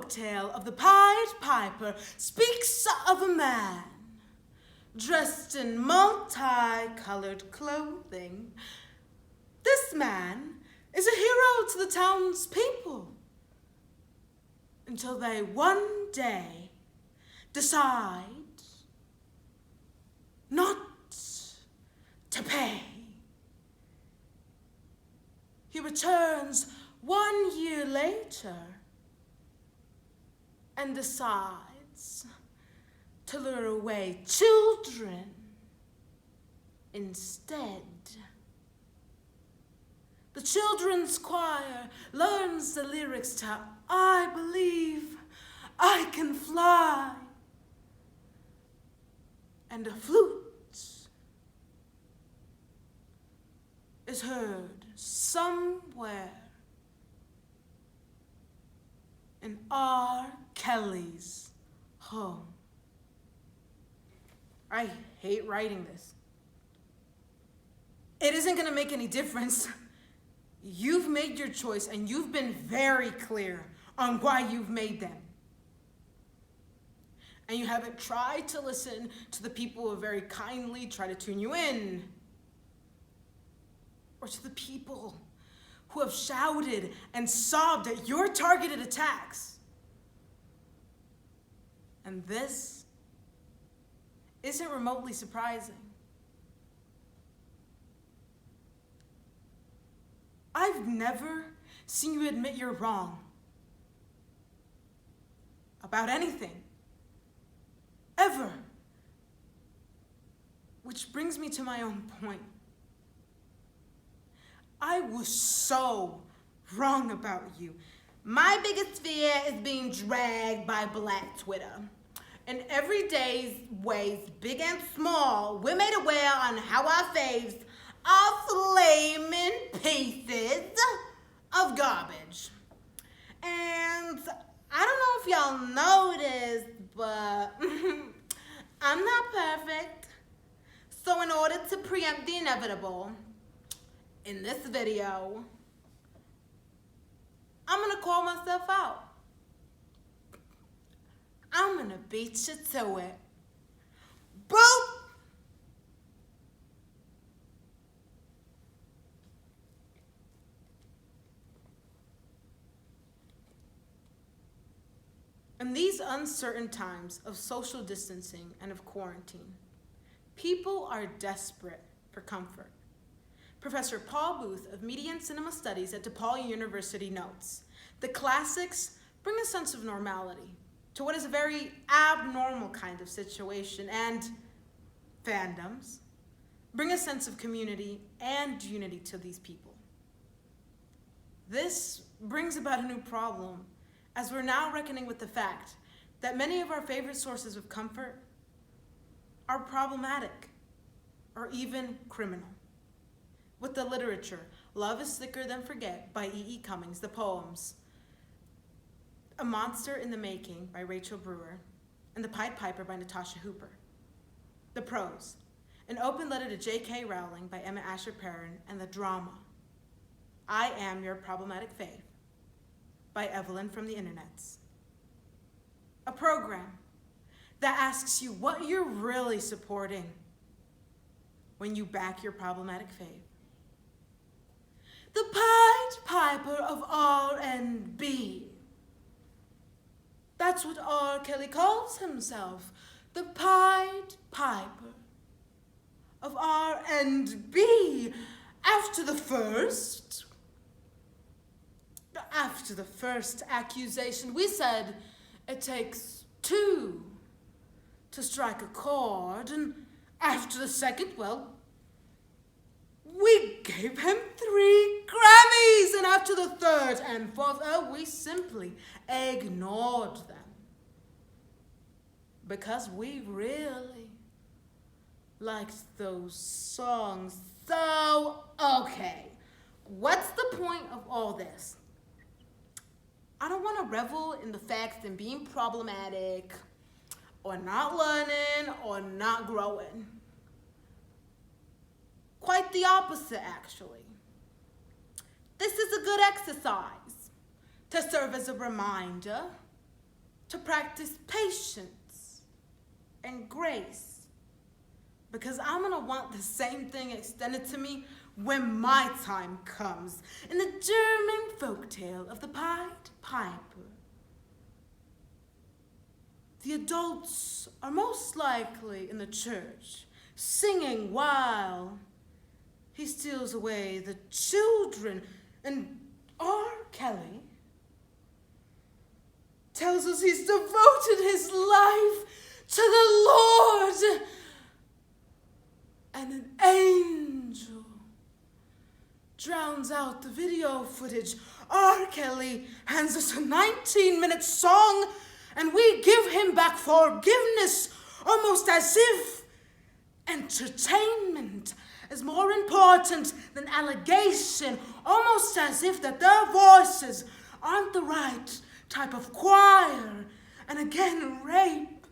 folktale of the Pied Piper speaks of a man dressed in multicolored clothing. This man is a hero to the townspeople until they one day decide not to pay. He returns 1 year later and decides to lure away children instead. The children's choir learns the lyrics to "I Believe I Can Fly," and a flute is heard somewhere in R. Kelly's home. I hate writing this. It isn't going to make any difference. You've made your choice and you've been very clear on why you've made them. And you haven't tried to listen to the people who very kindly try to tune you in, or to the people who have shouted and sobbed at your targeted attacks. And this isn't remotely surprising. I've never seen you admit you're wrong about anything, ever. Which brings me to my own point. I was so wrong about you. My biggest fear is being dragged by Black Twitter. In everyday's ways, big and small, we're made aware on how our faves are flaming pieces of garbage. And I don't know if y'all noticed, but I'm not perfect. So in order to preempt the inevitable, in this video, I'm gonna call myself out. I'm gonna beat you to it. Boop! In these uncertain times of social distancing and of quarantine, people are desperate for comfort. Professor Paul Booth of Media and Cinema Studies at DePaul University notes, the classics bring a sense of normality to what is a very abnormal kind of situation, and fandoms bring a sense of community and unity to these people. This brings about a new problem, as we're now reckoning with the fact that many of our favorite sources of comfort are problematic or even criminal. With the literature, Love is Thicker Than Forget by E.E. Cummings, the poems A Monster in the Making by Rachel Brewer, and The Pied Piper by Natasha Hooper. The prose, An Open Letter to J.K. Rowling by Emma Asher Perrin, and the drama, I Am Your Problematic Fave by Evelyn from the Internets. A program that asks you what you're really supporting when you back your problematic fave. The Pied Piper of R&B. That's what R. Kelly calls himself, the Pied Piper of R&B. After the first accusation, we said it takes two to strike a chord, and after the second, well, we gave him 3 Grammys, and after the third and fourth, we simply ignored them. Because we really liked those songs. So, okay, what's the point of all this? I don't want to revel in the facts and being problematic, or not learning, or not growing. Quite the opposite, actually. This is a good exercise to serve as a reminder to practice patience and grace, because I'm gonna want the same thing extended to me when my time comes. In the German folktale of the Pied Piper, the adults are most likely in the church, singing while he steals away the children. And R. Kelly tells us he's devoted his life to the Lord. And an angel drowns out the video footage. R. Kelly hands us a 19-minute song, and we give him back forgiveness, almost as if entertainment is more important than allegation, almost as if that their voices aren't the right type of choir. And again, rape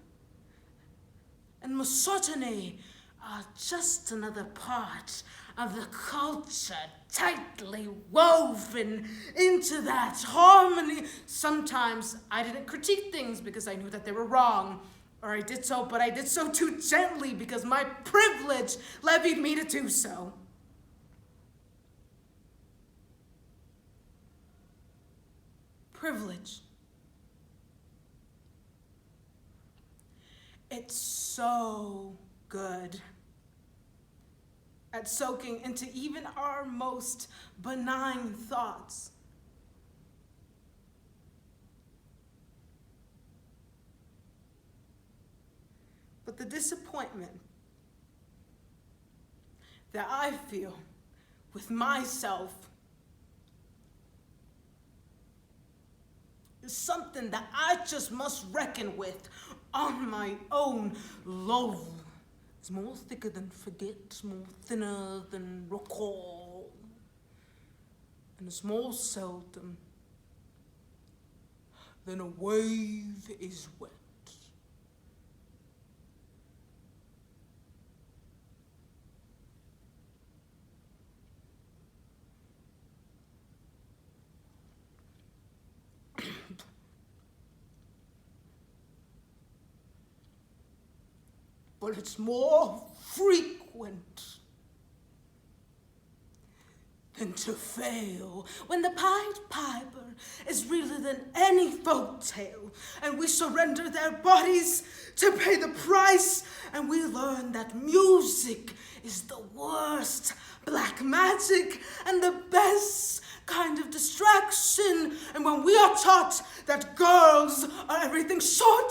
and misogyny are just another part of the culture, tightly woven into that harmony. Sometimes I didn't critique things because I knew that they were wrong, or I did so, but I did so too gently because my privilege levied me to do so. Privilege. It's so good at soaking into even our most benign thoughts. But the disappointment that I feel with myself is something that I just must reckon with on my own. Love is more thicker than forget, more thinner than recall, and it's more seldom than a wave is wet. But it's more frequent than to fail. When the Pied Piper is realer than any folk tale, and we surrender their bodies to pay the price, and we learn that music is the worst black magic and the best kind of distraction. And when we are taught that girls are everything short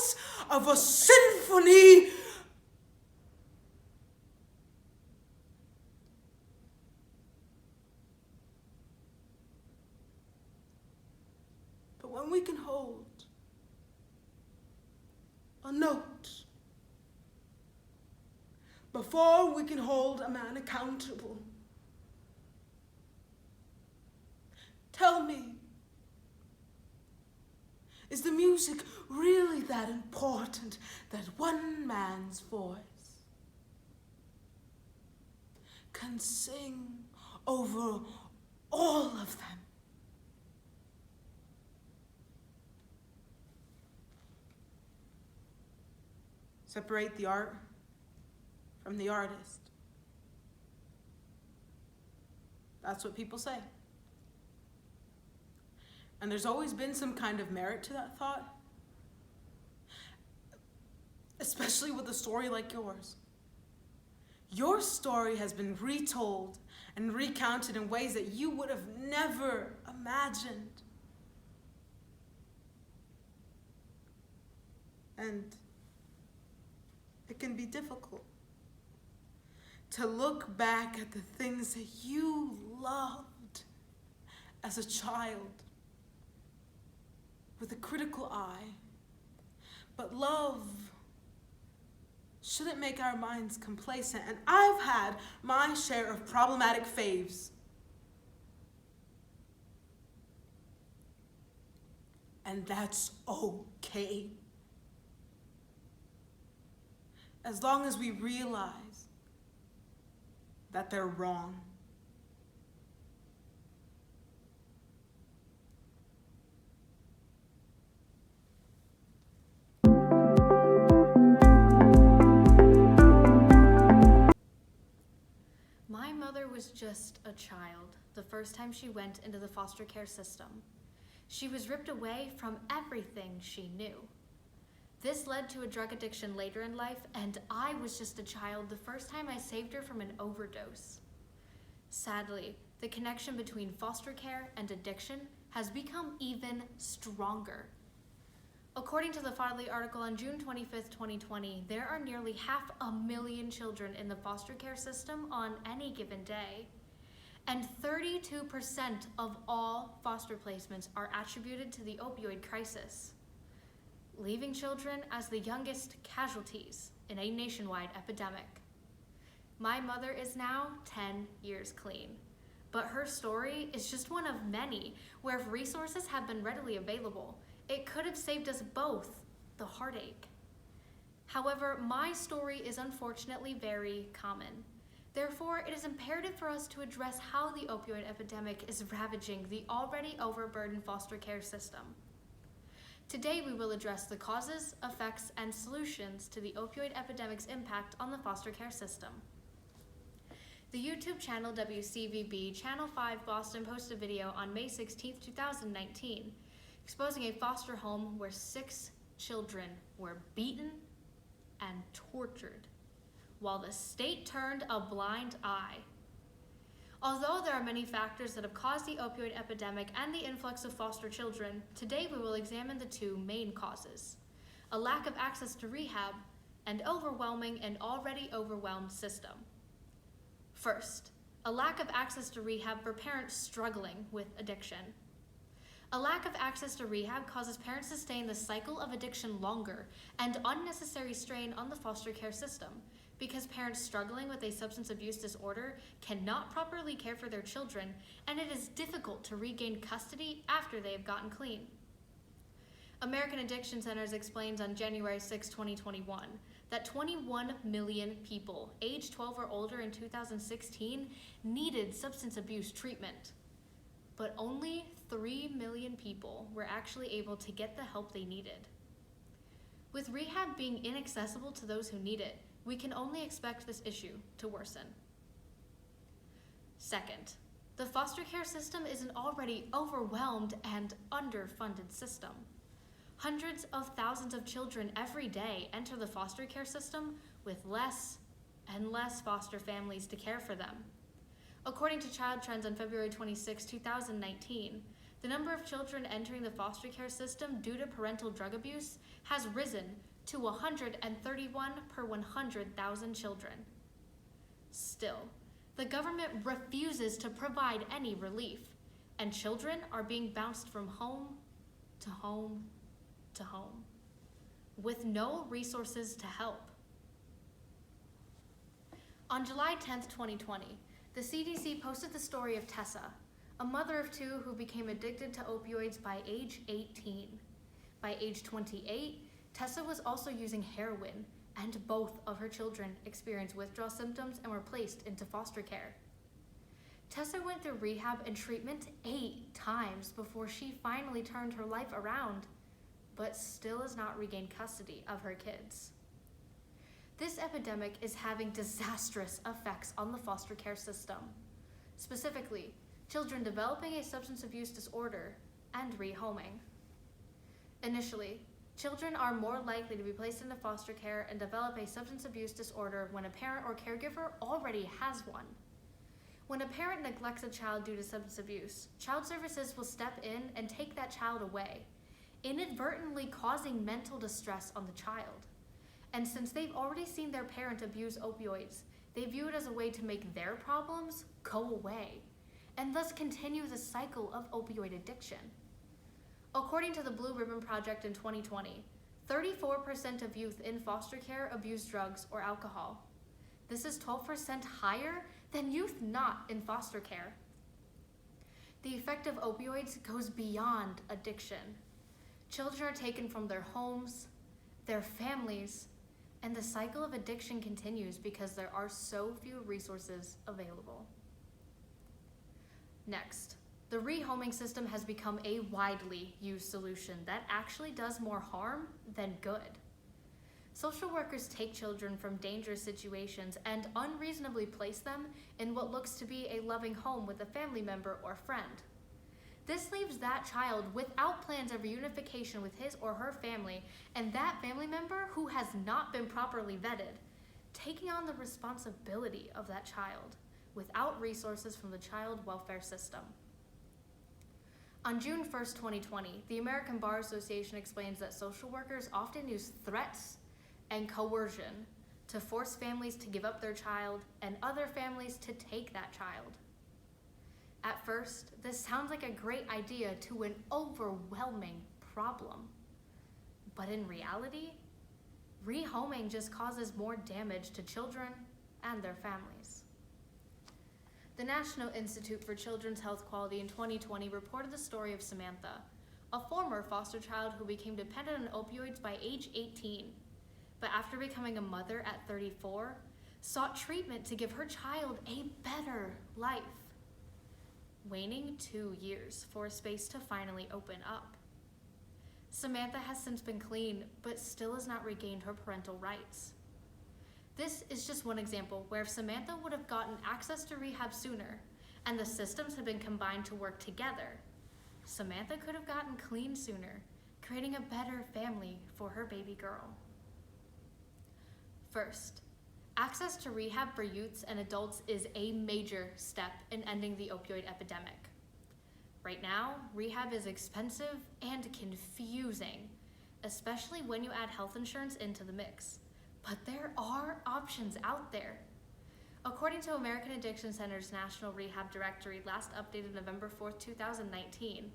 of a symphony, when we can hold a note before we can hold a man accountable. Tell me, is the music really that important that one man's voice can sing over all of them? Separate the art from the artist. That's what people say. And there's always been some kind of merit to that thought, especially with a story like yours. Your story has been retold and recounted in ways that you would have never imagined. And it can be difficult to look back at the things that you loved as a child with a critical eye. But love shouldn't make our minds complacent. And I've had my share of problematic faves. And that's okay. As long as we realize that they're wrong. was just a child the first time she went into the foster care system. She was ripped away from everything she knew. This led to a drug addiction later in life, and I was just a child the first time I saved her from an overdose. Sadly, the connection between foster care and addiction has become even stronger. According to the Fodley article on June 25, 2020, there are nearly 500,000 children in the foster care system on any given day. And 32% of all foster placements are attributed to the opioid crisis, leaving children as the youngest casualties in a nationwide epidemic. My mother is now 10 years clean, but her story is just one of many where if resources had been readily available, it could have saved us both the heartache. However, my story is unfortunately very common. Therefore, it is imperative for us to address how the opioid epidemic is ravaging the already overburdened foster care system. Today, we will address the causes, effects, and solutions to the opioid epidemic's impact on the foster care system. The YouTube channel WCVB Channel 5 Boston posted a video on May 16, 2019, exposing a foster home where 6 children were beaten and tortured, while the state turned a blind eye. Although there are many factors that have caused the opioid epidemic and the influx of foster children, today we will examine the 2 main causes: a lack of access to rehab and overwhelming an already overwhelmed system. First, a lack of access to rehab for parents struggling with addiction. A lack of access to rehab causes parents to stay in the cycle of addiction longer and unnecessary strain on the foster care system, because parents struggling with a substance abuse disorder cannot properly care for their children, and it is difficult to regain custody after they have gotten clean. American Addiction Centers explains on January 6, 2021, that 21 million people aged 12 or older in 2016 needed substance abuse treatment, but only 3 million people were actually able to get the help they needed. With rehab being inaccessible to those who need it, we can only expect this issue to worsen. Second, the foster care system is an already overwhelmed and underfunded system. Hundreds of thousands of children every day enter the foster care system with less and less foster families to care for them. According to Child Trends on February 26, 2019, the number of children entering the foster care system due to parental drug abuse has risen to 131 per 100,000 children. Still, the government refuses to provide any relief, and children are being bounced from home to home to home, with no resources to help. On July 10, 2020, the CDC posted the story of Tessa, a mother of 2 who became addicted to opioids by age 18. By age 28, Tessa was also using heroin, and both of her children experienced withdrawal symptoms and were placed into foster care. Tessa went through rehab and treatment 8 times before she finally turned her life around, but still has not regained custody of her kids. This epidemic is having disastrous effects on the foster care system, specifically children developing a substance abuse disorder and rehoming. Initially, children are more likely to be placed into foster care and develop a substance abuse disorder when a parent or caregiver already has one. When a parent neglects a child due to substance abuse, child services will step in and take that child away, inadvertently causing mental distress on the child. And since they've already seen their parent abuse opioids, they view it as a way to make their problems go away, and thus continue the cycle of opioid addiction. According to the Blue Ribbon Project in 2020, 34% of youth in foster care abuse drugs or alcohol. This is 12% higher than youth not in foster care. The effect of opioids goes beyond addiction. Children are taken from their homes, their families, and the cycle of addiction continues because there are so few resources available. Next, the rehoming system has become a widely used solution that actually does more harm than good. Social workers take children from dangerous situations and unreasonably place them in what looks to be a loving home with a family member or friend. This leaves that child without plans of reunification with his or her family, and that family member who has not been properly vetted, taking on the responsibility of that child without resources from the child welfare system. On June 1st, 2020, the American Bar Association explains that social workers often use threats and coercion to force families to give up their child and other families to take that child. At first, this sounds like a great idea to an overwhelming problem. But in reality, rehoming just causes more damage to children and their families. The National Institute for Children's Health Quality in 2020 reported the story of Samantha, a former foster child who became dependent on opioids by age 18, but after becoming a mother at 34, sought treatment to give her child a better life, waiting 2 years for a space to finally open up. Samantha has since been clean, but still has not regained her parental rights. This is just one example where if Samantha would have gotten access to rehab sooner and the systems had been combined to work together, Samantha could have gotten clean sooner, creating a better family for her baby girl. First, access to rehab for youths and adults is a major step in ending the opioid epidemic. Right now, rehab is expensive and confusing, especially when you add health insurance into the mix. But there are options out there. According to American Addiction Center's National Rehab Directory, last updated November 4th, 2019,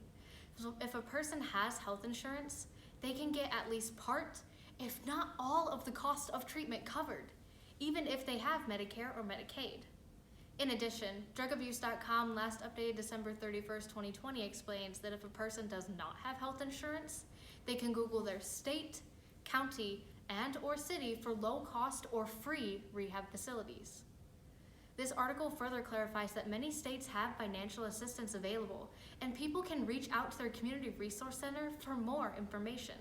if a person has health insurance, they can get at least part, if not all, of the cost of treatment covered, even if they have Medicare or Medicaid. In addition, drugabuse.com, last updated December 31st, 2020, explains that if a person does not have health insurance, they can Google their state, county, and or city for low-cost or free rehab facilities. This article further clarifies that many states have financial assistance available, and people can reach out to their community resource center for more information.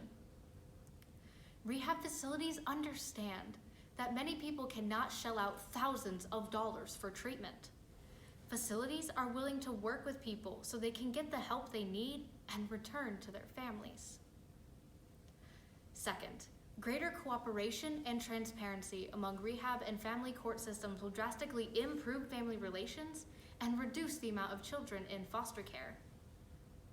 Rehab facilities understand that many people cannot shell out thousands of dollars for treatment. Facilities are willing to work with people so they can get the help they need and return to their families. Second, greater cooperation and transparency among rehab and family court systems will drastically improve family relations and reduce the amount of children in foster care.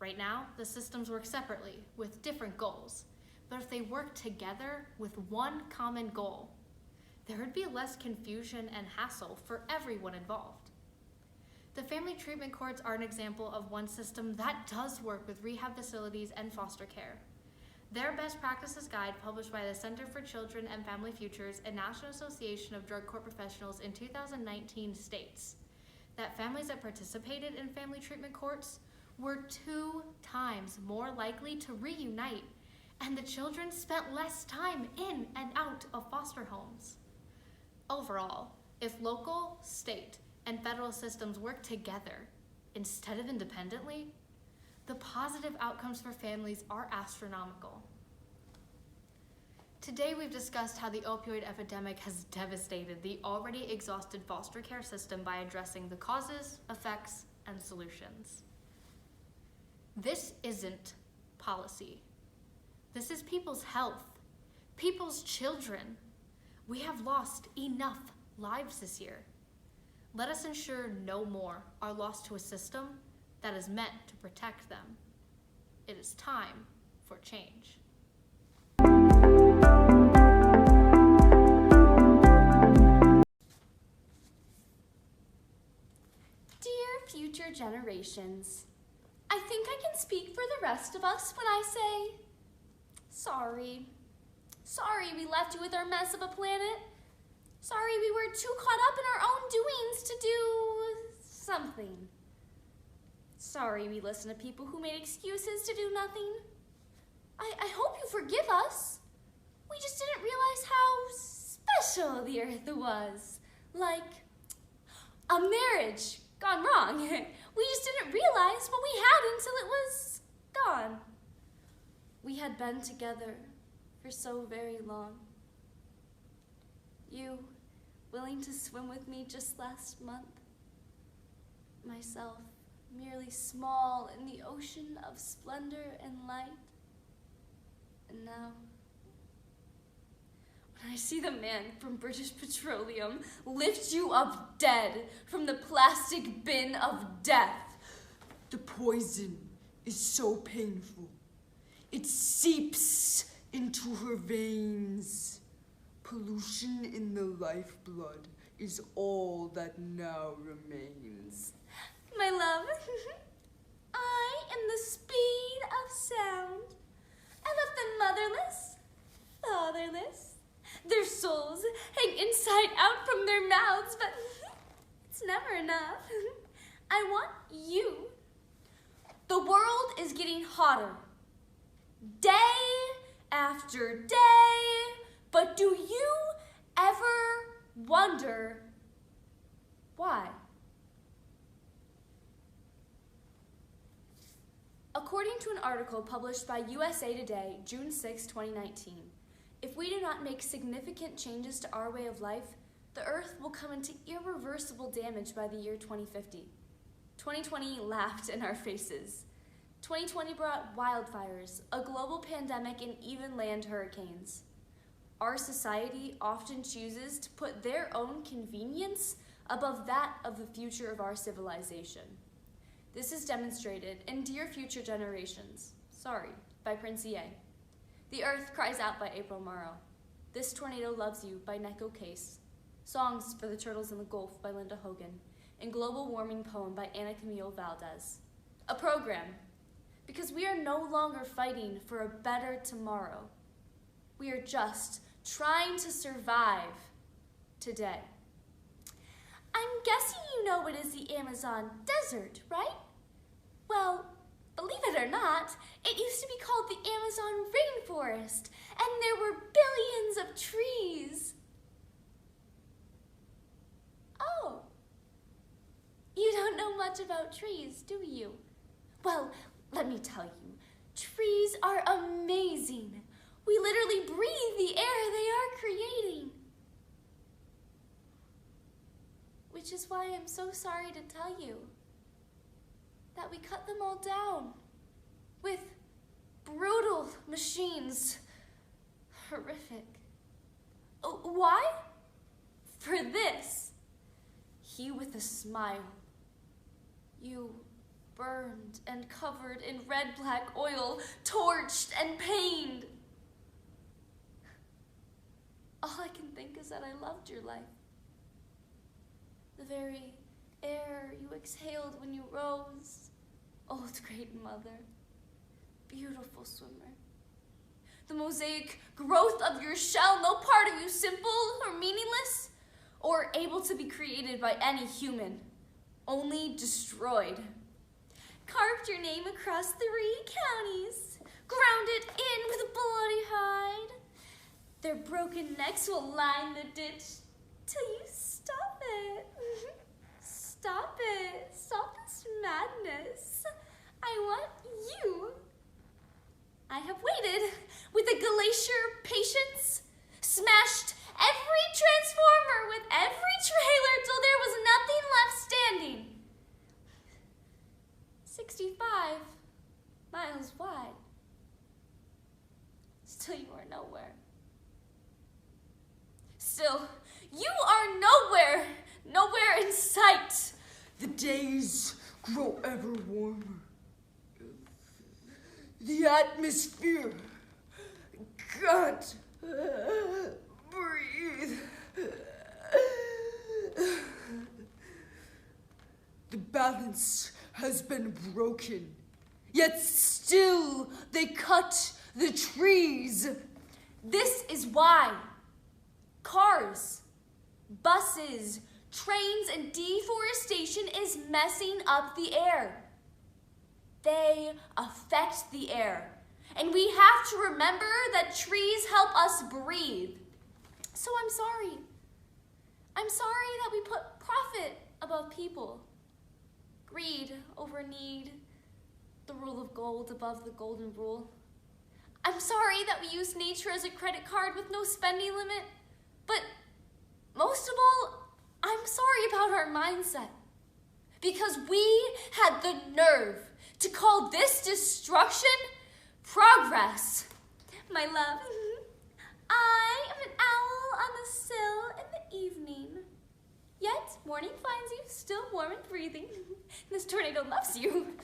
Right now, the systems work separately with different goals, but if they work together with one common goal, there would be less confusion and hassle for everyone involved. The family treatment courts are an example of one system that does work with rehab facilities and foster care. Their best practices guide, published by the Center for Children and Family Futures and National Association of Drug Court Professionals in 2019, states that families that participated in family treatment courts were 2 times more likely to reunite, and the children spent less time in and out of foster homes. Overall, if local, state, and federal systems work together instead of independently, the positive outcomes for families are astronomical. Today we've discussed how the opioid epidemic has devastated the already exhausted foster care system by addressing the causes, effects, and solutions. This isn't policy. This is people's health, people's children. We have lost enough lives this year. Let us ensure no more are lost to a system that is meant to protect them. It is time for change. Dear future generations, I think I can speak for the rest of us when I say, sorry. Sorry we left you with our mess of a planet. Sorry we were too caught up in our own doings to do something. Sorry we listened to people who made excuses to do nothing. I hope you forgive us. We just didn't realize how special the earth was. Like a marriage gone wrong. We just didn't realize what we had until it was gone. We had been together for so very long. You, willing to swim with me just last month. Myself, merely small in the ocean of splendor and light. And now, when I see the man from British Petroleum lift you up dead from the plastic bin of death. The poison is so painful. It seeps into her veins. Pollution in the lifeblood is all that now remains. My love, I am the speed of sound. I left them motherless, fatherless. Their souls hang inside out from their mouths, but it's never enough. I want you. The world is getting hotter, day after day, but do you ever wonder why? According to an article published by USA Today, June 6, 2019, if we do not make significant changes to our way of life, the Earth will come into irreversible damage by the year 2050. 2020 laughed in our faces. 2020 brought wildfires, a global pandemic, and even land hurricanes. Our society often chooses to put their own convenience above that of the future of our civilization. This is demonstrated in Dear Future Generations, Sorry, by Prince E.A. The Earth Cries Out by April Morrow. This Tornado Loves You by Neko Case. Songs for the Turtles in the Gulf by Linda Hogan. And Global Warming Poem by Anna Camille Valdez. A program, because we are no longer fighting for a better tomorrow. We are just trying to survive today. I'm guessing you know what is the Amazon desert, right? Well, believe it or not, it used to be called the Amazon rainforest, and there were billions of trees. Oh, you don't know much about trees, do you? Well, let me tell you, trees are amazing. We literally breathe the air they are creating. Which is why I'm so sorry to tell you that we cut them all down with brutal machines. Horrific. Why? For this. He with a smile. You burned and covered in red-black oil, torched and pained. All I can think is that I loved your life. The very air you exhaled when you rose. Old great mother, beautiful swimmer. The mosaic growth of your shell, no part of you simple or meaningless, or able to be created by any human, only destroyed. Carved your name across 3 counties, ground it in with a bloody hide. Their broken necks will line the ditch till you stop it. Stop it. Stop this madness. I want you. I have waited with a glacier patience, smashed every transformer with every trailer till there was nothing left standing. 65 miles wide. Still you are nowhere. Still, you are nowhere, nowhere in sight. The days grow ever warmer. The atmosphere can't breathe. The balance has been broken, yet still they cut the trees. This is why cars, buses, trains, and deforestation is messing up the air. They affect the air. And we have to remember that trees help us breathe. So I'm sorry. I'm sorry that we put profit above people. Greed over need. The rule of gold above the golden rule. I'm sorry that we use nature as a credit card with no spending limit. But Most of all, I'm sorry about our mindset. Because we had the nerve to call this destruction progress. My love, I am an owl on the sill in the evening. Yet morning finds you still warm and breathing. This tornado loves you.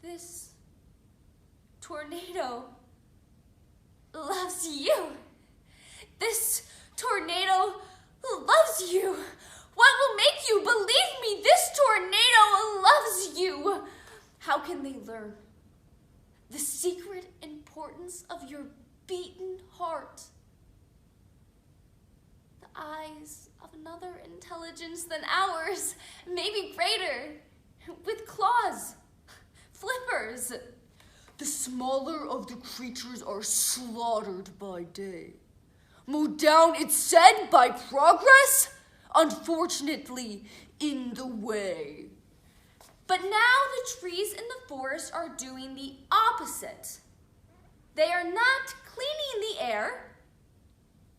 This tornado loves you. This tornado loves you. What will make you believe me? This tornado loves you. How can they learn the secret importance of your beaten heart? The eyes of another intelligence than ours, maybe greater, with claws, flippers. The smaller of the creatures are slaughtered by day. Mowed down, it's said, by progress, unfortunately, in the way. But now the trees in the forest are doing the opposite. They are not cleaning the air.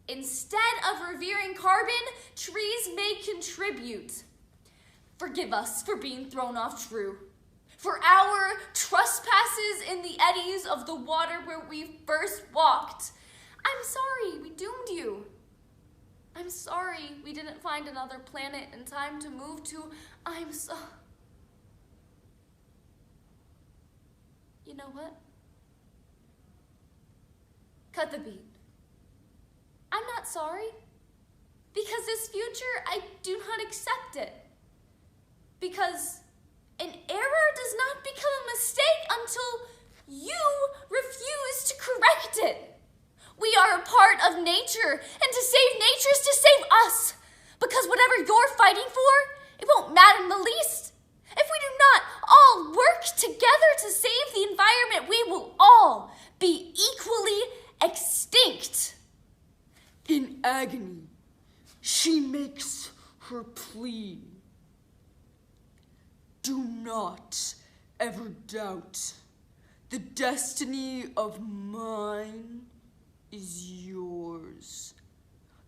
Instead of revering carbon, trees may contribute. Forgive us for being thrown off true, for our trespasses in the eddies of the water where we first walked. I'm sorry we doomed you. I'm sorry we didn't find another planet in time to move to. You know what? Cut the beat. I'm not sorry. Because this future, I do not accept it. Because an error does not become a mistake until you refuse to correct it. We are a part of nature, and to save nature is to save us. Because whatever you're fighting for, it won't matter in the least. If we do not all work together to save the environment, we will all be equally extinct. In agony, she makes her plea. Do not ever doubt the destiny of mine is yours.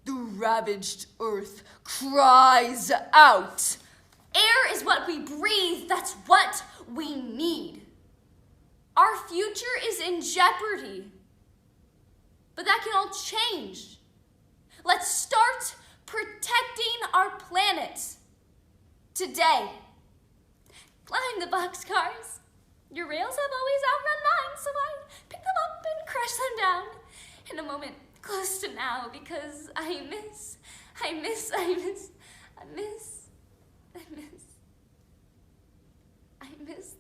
The ravaged earth cries out. Air is what we breathe. That's what we need. Our future is in jeopardy. But that can all change. Let's start protecting our planet today. Climb the boxcars. Your rails have always outrun mine, so I pick them up and crush them down in a moment close to now, because I miss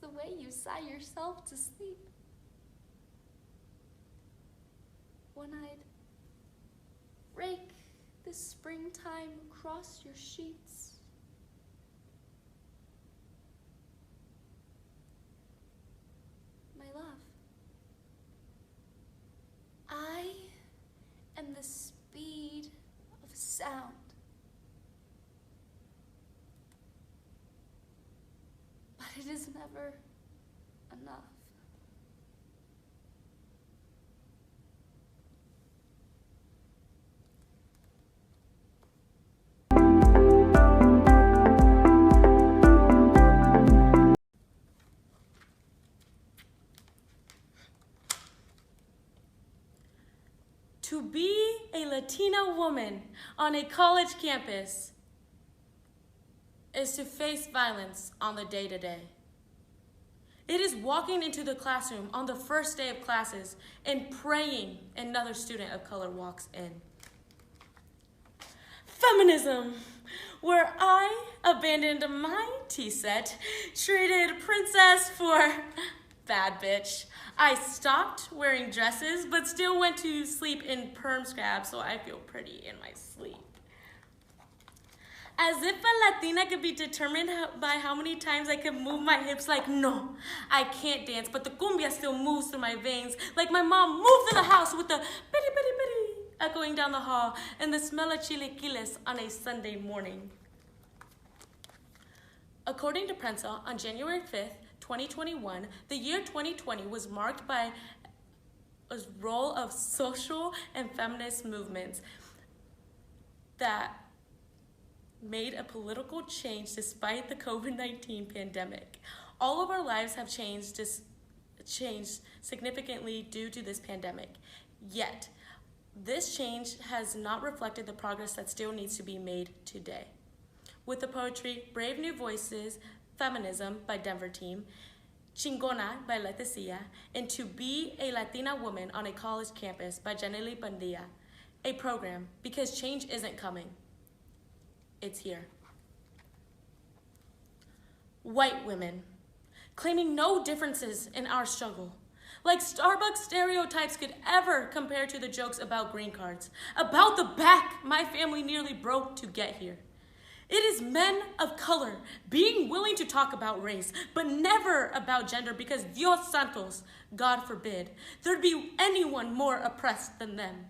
the way you sigh yourself to sleep. One-eyed, rake the springtime across your sheets. My love, I am the speed of sound. But it is never enough. To be a Latina woman on a college campus is to face violence on the day-to-day. It is walking into the classroom on the first day of classes and praying another student of color walks in. Feminism, where I abandoned my tea set, traded princess for bad bitch. I stopped wearing dresses, but still went to sleep in perm scrab so I feel pretty in my sleep. As if a Latina could be determined by how many times I could move my hips. Like, no, I can't dance, but the cumbia still moves through my veins. Like my mom moved through the house with the bitty, bitty, bitty echoing down the hall and the smell of chilequiles on a Sunday morning. According to Prensa, on January 5th, 2021, the year 2020 was marked by a role of social and feminist movements. that made a political change despite the COVID-19 pandemic. All of our lives have changed significantly due to this pandemic. Yet, this change has not reflected the progress that still needs to be made today. With the poetry Brave New Voices, Feminism by Denver Team, Chingona by Leticia, and To Be a Latina Woman on a College Campus by Janely Bandia, a program because change isn't coming. It's here. White women, claiming no differences in our struggle. Like Starbucks stereotypes could ever compare to the jokes about green cards, about the back my family nearly broke to get here. It is men of color being willing to talk about race, but never about gender because Dios Santos, God forbid, there'd be anyone more oppressed than them.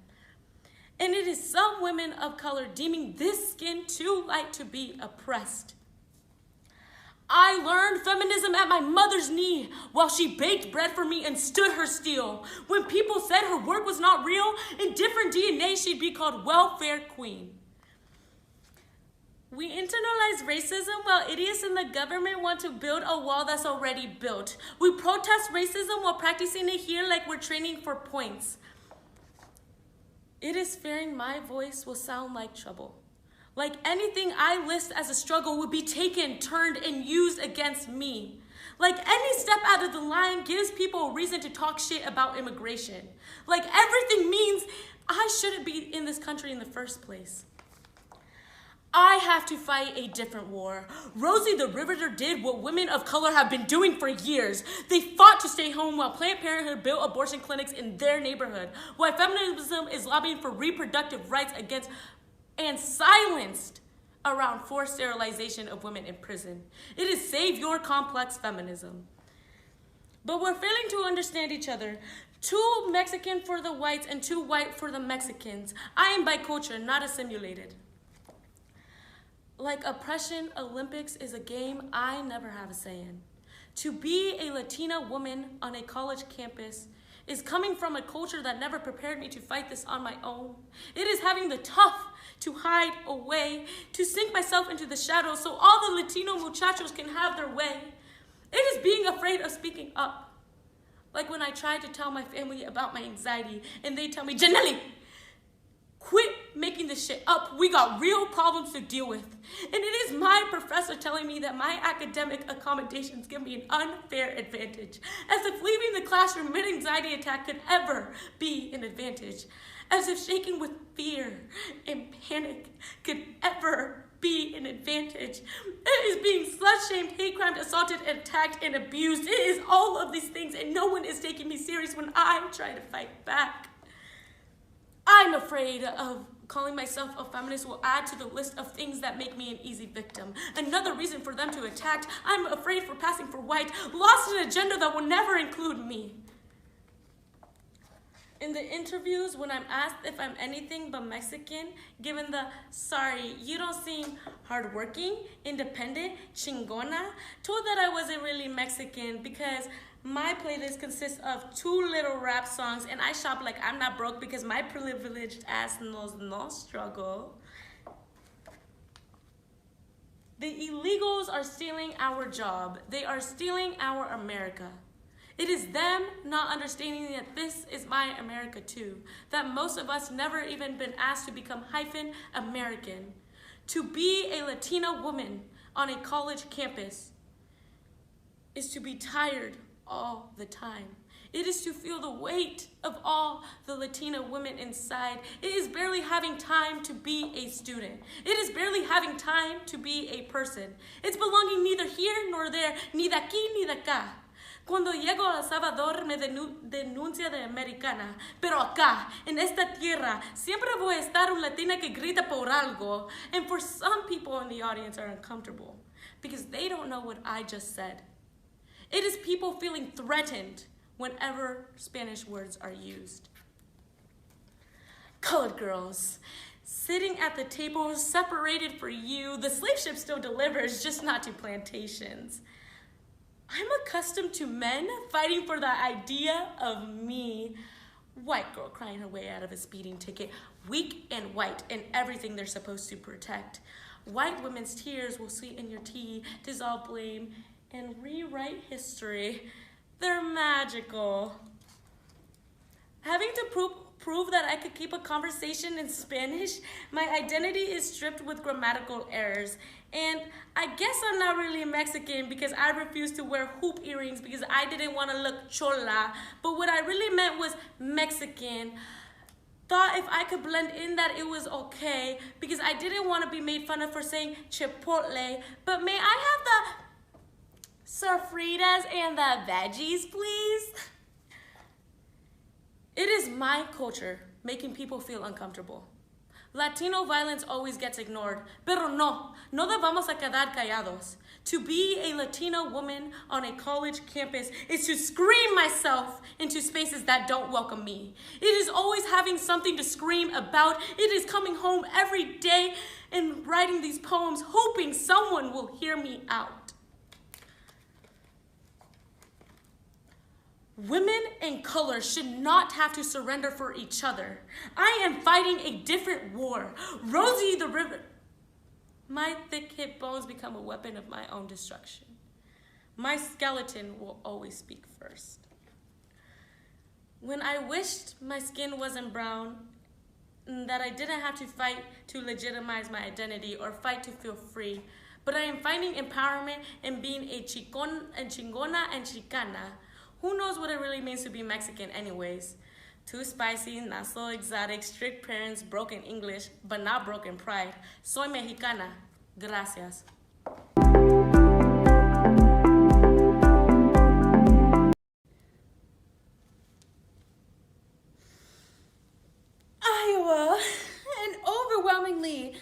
And it is some women of color deeming this skin too light to be oppressed. I learned feminism at my mother's knee while she baked bread for me and stood her steel. When people said her work was not real, in different DNA she'd be called welfare queen. We internalize racism while idiots in the government want to build a wall that's already built. We protest racism while practicing it here like we're training for points. It is fearing my voice will sound like trouble. Like anything I list as a struggle would be taken, turned, and used against me. Like any step out of the line gives people a reason to talk shit about immigration. Like everything means I shouldn't be in this country in the first place. I have to fight a different war. Rosie the Riveter did what women of color have been doing for years. They fought to stay home while Planned Parenthood built abortion clinics in their neighborhood. While feminism is lobbying for reproductive rights against and silenced around forced sterilization of women in prison. It is save your complex feminism. But we're failing to understand each other. Too Mexican for the whites and too white for the Mexicans. I am bicultural, not assimilated. Like oppression, Olympics is a game I never have a say in. To be a Latina woman on a college campus is coming from a culture that never prepared me to fight this on my own. It is having the tough to hide away, to sink myself into the shadows so all the Latino muchachos can have their way. It is being afraid of speaking up. Like when I tried to tell my family about my anxiety and they tell me, Janely, quit making this shit up. We got real problems to deal with. And it is my professor telling me that my academic accommodations give me an unfair advantage. As if leaving the classroom mid-anxiety attack could ever be an advantage. As if shaking with fear and panic could ever be an advantage. It is being slut-shamed, hate-crimed, assaulted, attacked, and abused. It is all of these things, and no one is taking me serious when I try to fight back. I'm afraid of calling myself a feminist will add to the list of things that make me an easy victim. Another reason for them to attack. I'm afraid for passing for white, lost an agenda that will never include me. In the interviews, when I'm asked if I'm anything but Mexican, given the, sorry, you don't seem hardworking, independent, chingona, told that I wasn't really Mexican because my playlist consists of 2 little rap songs and I shop like I'm not broke because my privileged ass knows no struggle. The illegals are stealing our job. They are stealing our America. It is them not understanding that this is my America too, that most of us never even been asked to become American. To be a Latina woman on a college campus is to be tired all the time. It is to feel the weight of all the Latina women inside. It is barely having time to be a student. It is barely having time to be a person. It's belonging neither here nor there, ni de aquí ni de acá. Cuando llego a El Salvador me denuncia de americana, pero acá, en esta tierra, siempre voy a estar una Latina que grita por algo. And for some people in the audience are uncomfortable because they don't know what I just said. It is people feeling threatened whenever Spanish words are used. Colored girls, sitting at the table separated for you, the slave ship still delivers, just not to plantations. I'm accustomed to men fighting for the idea of me. White girl crying her way out of a speeding ticket. Weak and white in everything they're supposed to protect. White women's tears will sweeten your tea, dissolve blame, and rewrite history. They're magical. Having to prove that I could keep a conversation in Spanish, my identity is stripped with grammatical errors. And I guess I'm not really Mexican because I refused to wear hoop earrings because I didn't want to look chola. But what I really meant was Mexican. Thought if I could blend in that it was okay because I didn't want to be made fun of for saying Chipotle. But may I have the sofritas and the veggies, please? It is my culture making people feel uncomfortable. Latino violence always gets ignored, pero no vamos a quedar callados. To be a Latina woman on a college campus is to scream myself into spaces that don't welcome me. It is always having something to scream about. It is coming home every day and writing these poems, hoping someone will hear me out. Women in color should not have to surrender for each other. I am fighting a different war. Rosie the River. My thick hip bones become a weapon of my own destruction. My skeleton will always speak first. When I wished my skin wasn't brown, that I didn't have to fight to legitimize my identity or fight to feel free, but I am finding empowerment in being a chingona and chicana. Who knows what it really means to be Mexican anyways? Too spicy, not so exotic, strict parents, broken English, but not broken pride. Soy mexicana. Gracias. Iowa, an overwhelmingly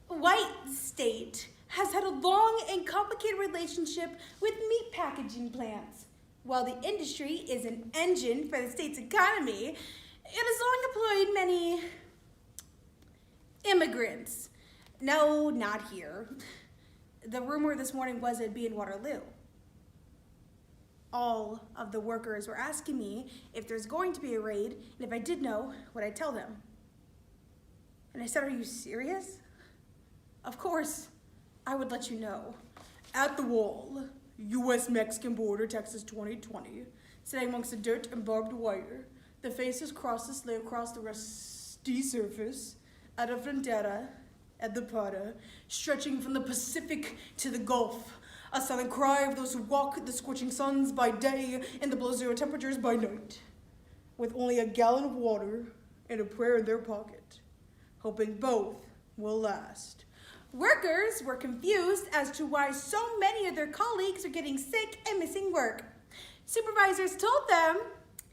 white state, has had a long and complicated relationship with meat packaging plants. While the industry is an engine for the state's economy, it has long employed many immigrants. No, not here. The rumor this morning was it'd be in Waterloo. All of the workers were asking me if there's going to be a raid, and if I did know, would I tell them? And I said, are you serious? Of course, I would let you know. At the wall, U.S.-Mexican border, Texas 2020, sitting amongst the dirt and barbed wire, the faces crosses lay across the rusty surface, at a frontera, at the Prada, stretching from the Pacific to the Gulf, a silent cry of those who walk the scorching suns by day and the below-zero temperatures by night, with only a gallon of water and a prayer in their pocket, hoping both will last. Workers were confused as to why so many of their colleagues are getting sick and missing work. Supervisors told them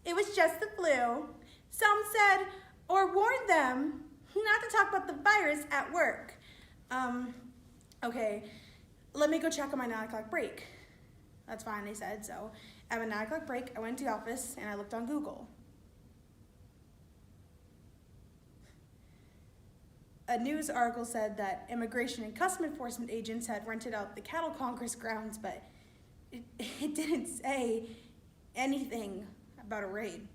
it was just the flu. Some said or warned them not to talk about the virus at work. Okay, let me go check on my 9 o'clock break. That's fine, they said. So at my 9 o'clock break, I went to the office and I looked on Google. A news article said that Immigration and Customs Enforcement agents had rented out the Cattle Congress grounds, but it didn't say anything about a raid.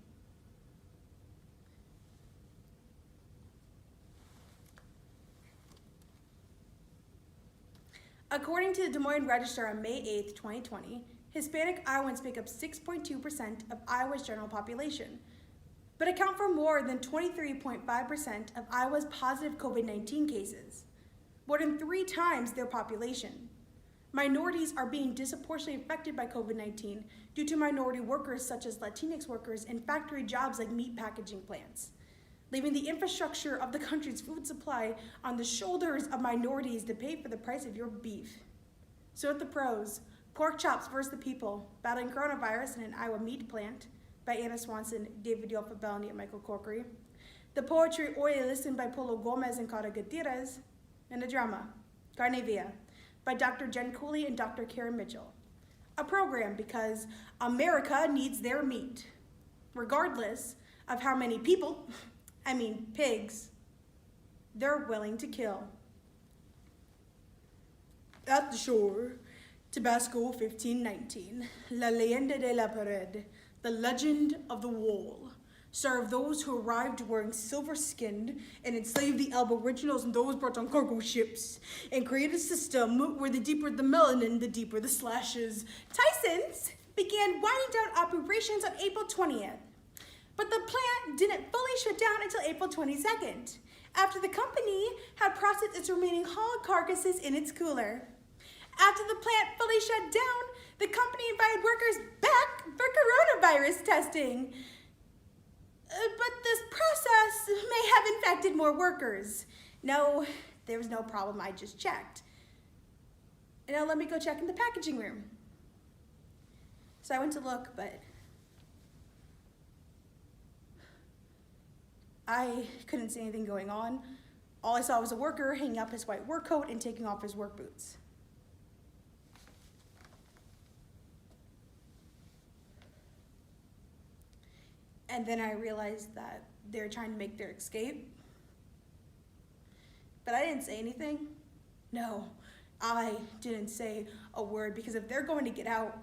According to the Des Moines Register on May 8th, 2020, Hispanic Iowans make up 6.2% of Iowa's general population, but account for more than 23.5% of Iowa's positive COVID-19 cases, more than 3 times their population. Minorities are being disproportionately affected by COVID-19 due to minority workers such as Latinx workers in factory jobs like meat packaging plants, leaving the infrastructure of the country's food supply on the shoulders of minorities to pay for the price of your beef. So at the pros, Pork Chops vs. the People, Battling Coronavirus in an Iowa Meat Plant, by Anna Swanson, David Yolfa Bellany, and Michael Corkery. The poetry Oye Listen by Polo Gomez and Cara Gutierrez. And the drama, Carne Via, by Dr. Jen Cooley and Dr. Karen Mitchell. A program because America needs their meat, regardless of how many people, I mean pigs, they're willing to kill. At the shore, Tabasco 1519, La Leyenda de la Pared, the legend of the wall, served those who arrived wearing silver-skinned and enslaved the aboriginals and those brought on cargo ships, and created a system where the deeper the melanin, the deeper the slashes. Tyson's began winding down operations on April 20th, but the plant didn't fully shut down until April 22nd, after the company had processed its remaining hog carcasses in its cooler. After the plant fully shut down, the company invited workers back for coronavirus testing. But this process may have infected more workers. No, there was no problem, I just checked. And now let me go check in the packaging room. So I went to look, but I couldn't see anything going on. All I saw was a worker hanging up his white work coat and taking off his work boots. And then I realized that they're trying to make their escape. But I didn't say anything. No, I didn't say a word, because if they're going to get out,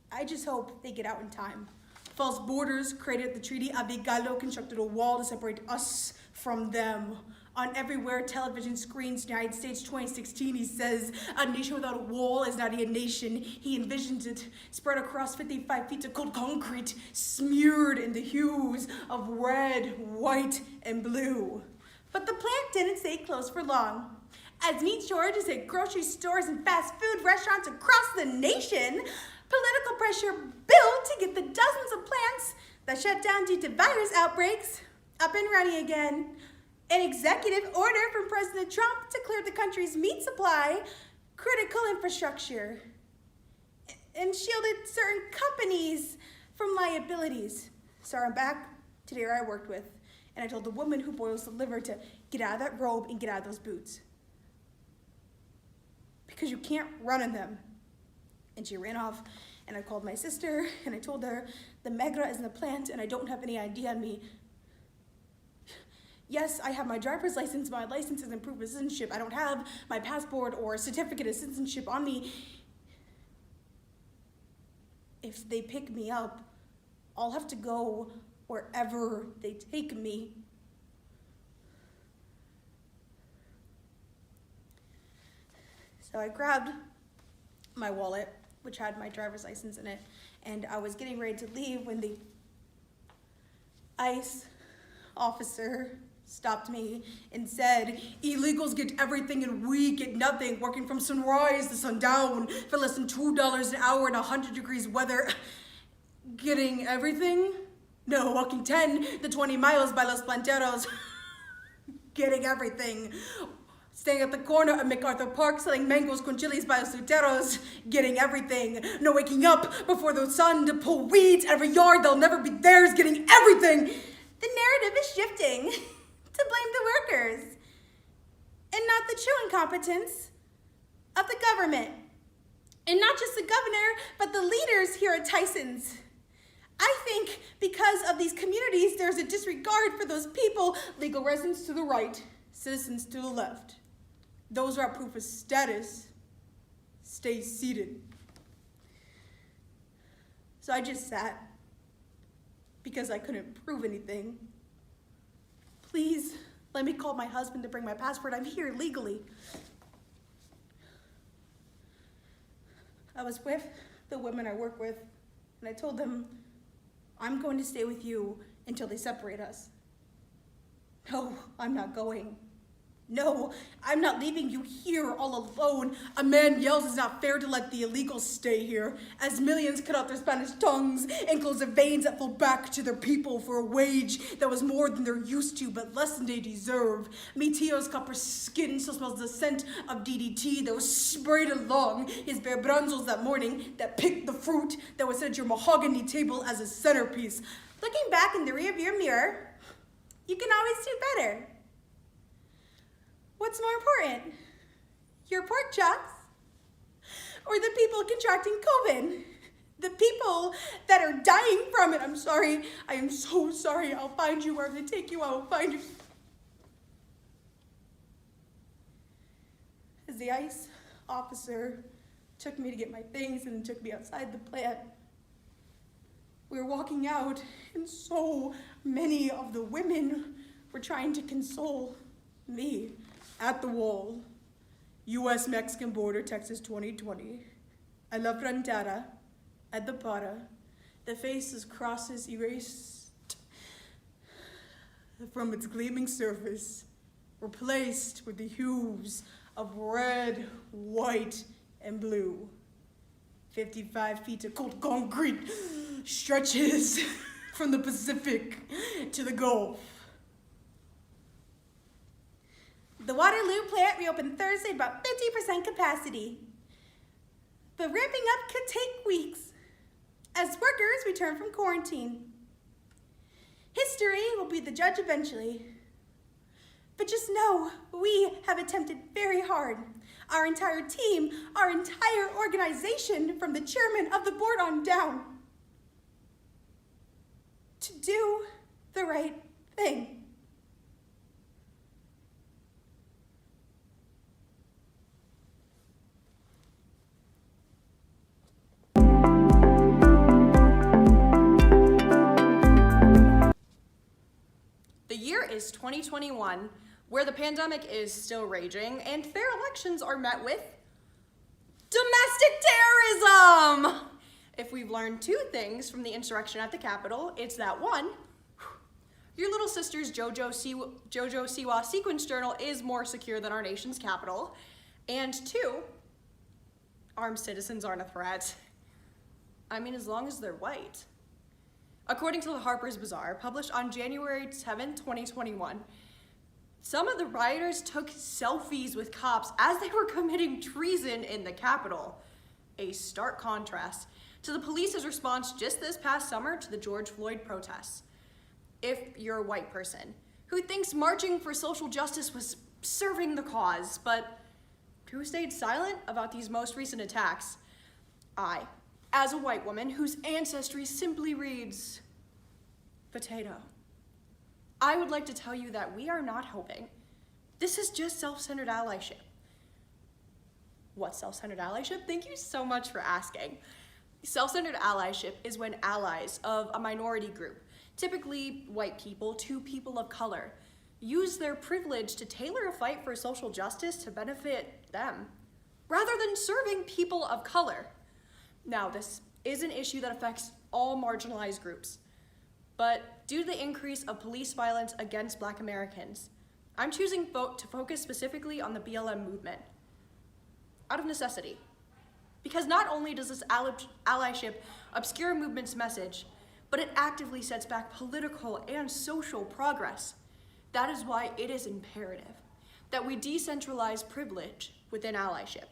I just hope they get out in time. False borders created the Treaty of Igalo, constructed a wall to separate us from them. On everywhere television screens, United States 2016, he says, a nation without a wall is not a nation. He envisions it spread across 55 feet of cold concrete, smeared in the hues of red, white, and blue. But the plant didn't stay closed for long. As meat shortages at grocery stores and fast food restaurants across the nation, political pressure built to get the dozens of plants that shut down due to virus outbreaks up and running again. An executive order from President Trump to clear the country's meat supply, critical infrastructure, and shielded certain companies from liabilities. So I'm back to the area I worked with, and I told the woman who boils the liver to get out of that robe and get out of those boots, because you can't run in them. And she ran off, and I called my sister, and I told her the Megra is in the plant, and I don't have any ID on me. Yes, I have my driver's license, my license isn't proof of citizenship. I don't have my passport or certificate of citizenship on me. If they pick me up, I'll have to go wherever they take me. So I grabbed my wallet, which had my driver's license in it, and I was getting ready to leave when the ICE officer stopped me and said, illegals get everything and we get nothing, working from sunrise to sundown for less than $2 an hour in 100 degrees weather. Getting everything? No, walking 10 to 20 miles by Los Planteros. Getting everything. Staying at the corner of MacArthur Park, selling mangoes con chilis by Los Luteros. Getting everything. No waking up before the sun to pull weeds out of a yard that'll never be theirs. Getting everything. The narrative is shifting to blame the workers and not the true incompetence of the government. And not just the governor, but the leaders here at Tyson's. I think because of these communities, there's a disregard for those people, legal residents to the right, citizens to the left. Those who are proof of status stay seated. So I just sat because I couldn't prove anything. Please let me call my husband to bring my passport. I'm here legally. I was with the women I work with, and I told them, I'm going to stay with you until they separate us. No, I'm not going. No, I'm not leaving you here all alone. A man yells it's not fair to let the illegals stay here, as millions cut out their Spanish tongues and close the veins that flow back to their people for a wage that was more than they're used to, but less than they deserve. Mi tio's copper skin still smells the scent of DDT that was sprayed along his bare bronzos that morning, that picked the fruit that was set at your mahogany table as a centerpiece. Looking back in the rearview mirror, you can always do better. What's more important, your pork chops or the people contracting COVID? The people that are dying from it. I'm sorry. I am so sorry. I'll find you wherever they take you. I will find you. As the ICE officer took me to get my things and took me outside the plant, We were walking out, and so many of the women were trying to console me at the wall. U.S.-Mexican border, Texas 2020. I La Frontera, at the para. The faces, crosses erased from its gleaming surface, replaced with the hues of red, white, and blue. 55 feet of cold concrete stretches from the Pacific to the Gulf. The Waterloo plant reopened Thursday at about 50% capacity. But ramping up could take weeks as workers return from quarantine. History will be the judge eventually. But just know, we have attempted very hard. Our entire team, our entire organization, from the chairman of the board on down, to do the right thing. The year is 2021, where the pandemic is still raging, and fair elections are met with domestic terrorism! If we've learned two things from the insurrection at the Capitol, it's that one, your little sister's Jojo Siwa sequence journal is more secure than our nation's capital, and two, armed citizens aren't a threat. I mean, as long as they're white. According to the Harper's Bazaar, published on January 7, 2021, some of the rioters took selfies with cops as they were committing treason in the Capitol. A stark contrast to the police's response just this past summer to the George Floyd protests. If you're a white person who thinks marching for social justice was serving the cause, but who stayed silent about these most recent attacks, I, as a white woman whose ancestry simply reads potato, I would like to tell you that we are not helping. This is just self-centered allyship. What's self-centered allyship? Thank you so much for asking. Self-centered allyship is when allies of a minority group, typically white people to people of color, use their privilege to tailor a fight for social justice to benefit them, rather than serving people of color. Now, this is an issue that affects all marginalized groups, but due to the increase of police violence against Black Americans, I'm choosing to focus specifically on the BLM movement, out of necessity. Because not only does this allyship obscure a movement's message, but it actively sets back political and social progress. That is why it is imperative that we decentralize privilege within allyship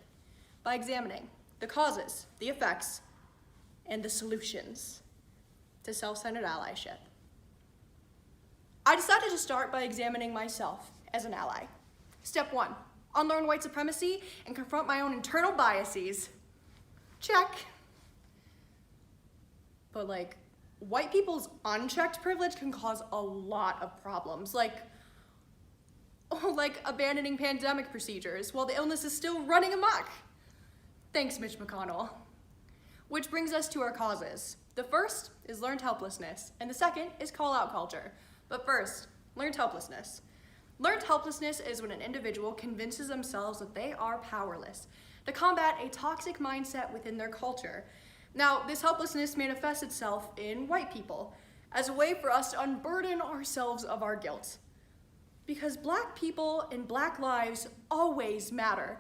by examining the causes, the effects, and the solutions to self-centered allyship. I decided to start by examining myself as an ally. Step 1, unlearn white supremacy and confront my own internal biases. Check. But white people's unchecked privilege can cause a lot of problems, like abandoning pandemic procedures while the illness is still running amok. Thanks, Mitch McConnell. Which brings us to our causes. The first is learned helplessness, and the second is call-out culture. But first, learned helplessness. Learned helplessness is when an individual convinces themselves that they are powerless to combat a toxic mindset within their culture. Now, this helplessness manifests itself in white people as a way for us to unburden ourselves of our guilt. Because Black people and Black lives always matter.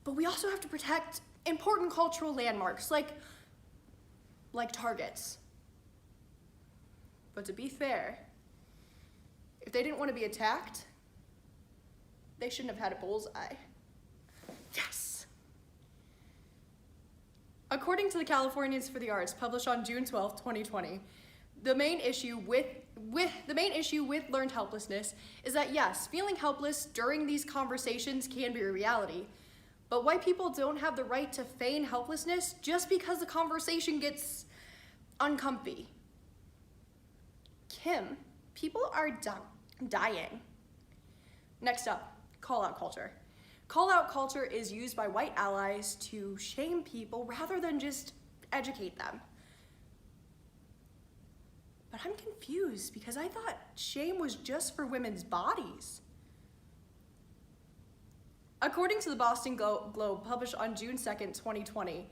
But we also have to protect important cultural landmarks like targets. But to be fair, if they didn't want to be attacked, they shouldn't have had a bullseye. Yes! According to the Californians for the Arts, published on June 12, 2020, the main issue with learned helplessness is that yes, feeling helpless during these conversations can be a reality, but white people don't have the right to feign helplessness just because the conversation gets uncomfy. Kim, people are dying. Next up, call-out culture. Call-out culture is used by white allies to shame people rather than just educate them. But I'm confused because I thought shame was just for women's bodies. According to the Boston Globe, published on June 2nd, 2020,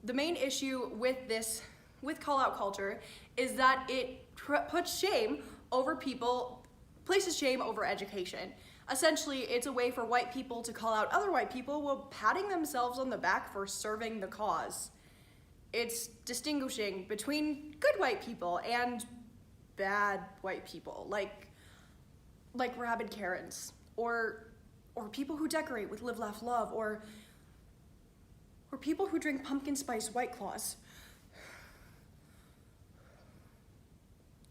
the main issue with call-out culture is that it puts shame over people, places shame over education. Essentially, it's a way for white people to call out other white people while patting themselves on the back for serving the cause. It's distinguishing between good white people and bad white people, like rabid Karens, or people who decorate with Live, Laugh, Love, or people who drink pumpkin spice White Claws.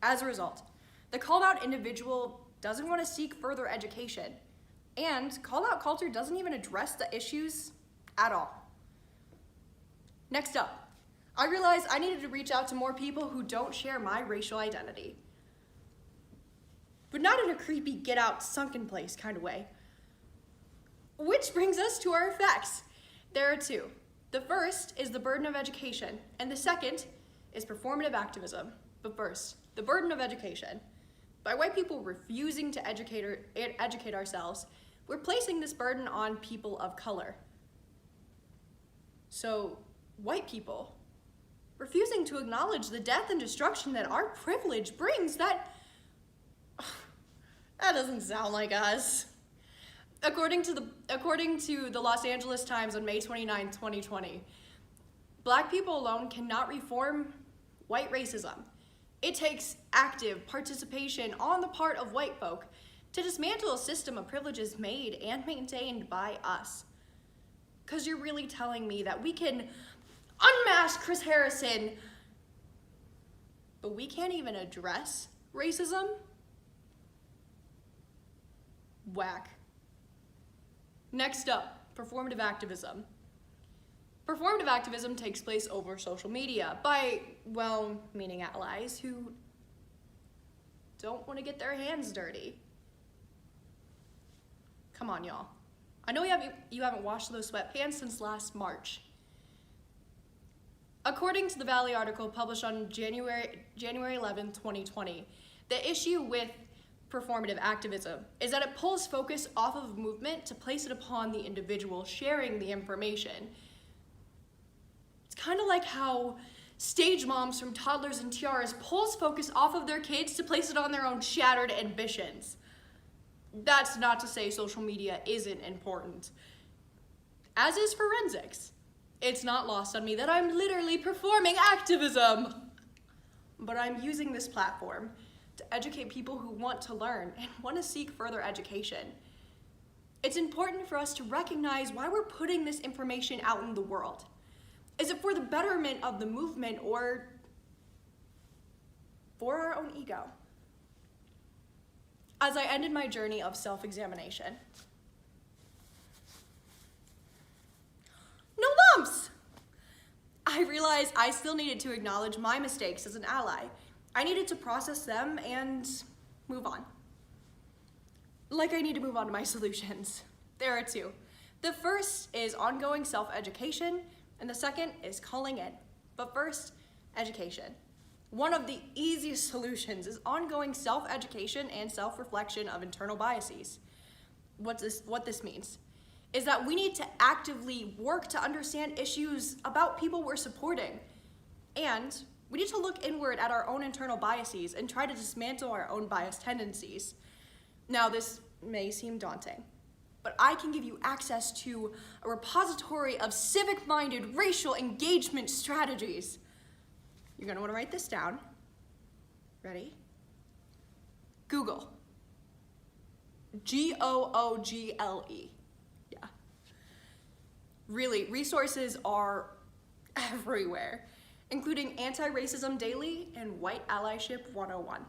As a result, the called out individual doesn't want to seek further education, and call out culture doesn't even address the issues at all. Next up, I realized I needed to reach out to more people who don't share my racial identity. But not in a creepy, get out, sunken place kind of way. Which brings us to our effects. There are two. The first is the burden of education, and the second is performative activism. But first, the burden of education. By white people refusing to educate ourselves, we're placing this burden on people of color. So, white people refusing to acknowledge the death and destruction that our privilege brings, that doesn't sound like us. According to the Los Angeles Times on May 29, 2020, Black people alone cannot reform white racism. It takes active participation on the part of white folk to dismantle a system of privileges made and maintained by us. Because you're really telling me that we can unmask Chris Harrison, but we can't even address racism? Whack. Next up, performative activism. Performative activism takes place over social media by well-meaning allies who don't want to get their hands dirty. Come on, y'all. I know you haven't washed those sweatpants since last March. According to the Valley article published on January 11, 2020, the issue with performative activism is that it pulls focus off of a movement to place it upon the individual sharing the information. It's kind of like how stage moms from Toddlers and Tiaras pulls focus off of their kids to place it on their own shattered ambitions. That's not to say social media isn't important, as is forensics. It's not lost on me that I'm literally performing activism, but I'm using this platform to educate people who want to learn and want to seek further education. It's important for us to recognize why we're putting this information out in the world. Is it for the betterment of the movement or for our own ego? As I ended my journey of self-examination, no lumps! I realized I still needed to acknowledge my mistakes as an ally. I needed to process them and move on. Like I need to move on to my solutions. There are two. The first is ongoing self-education, and the second is calling in. But first, education. One of the easiest solutions is ongoing self-education and self-reflection of internal biases. What this means is that we need to actively work to understand issues about people we're supporting, and we need to look inward at our own internal biases and try to dismantle our own bias tendencies. Now, this may seem daunting, but I can give you access to a repository of civic-minded racial engagement strategies. You're gonna wanna write this down. Ready? Google. Google. Yeah. Really, resources are everywhere, including Anti-Racism Daily and White Allyship 101.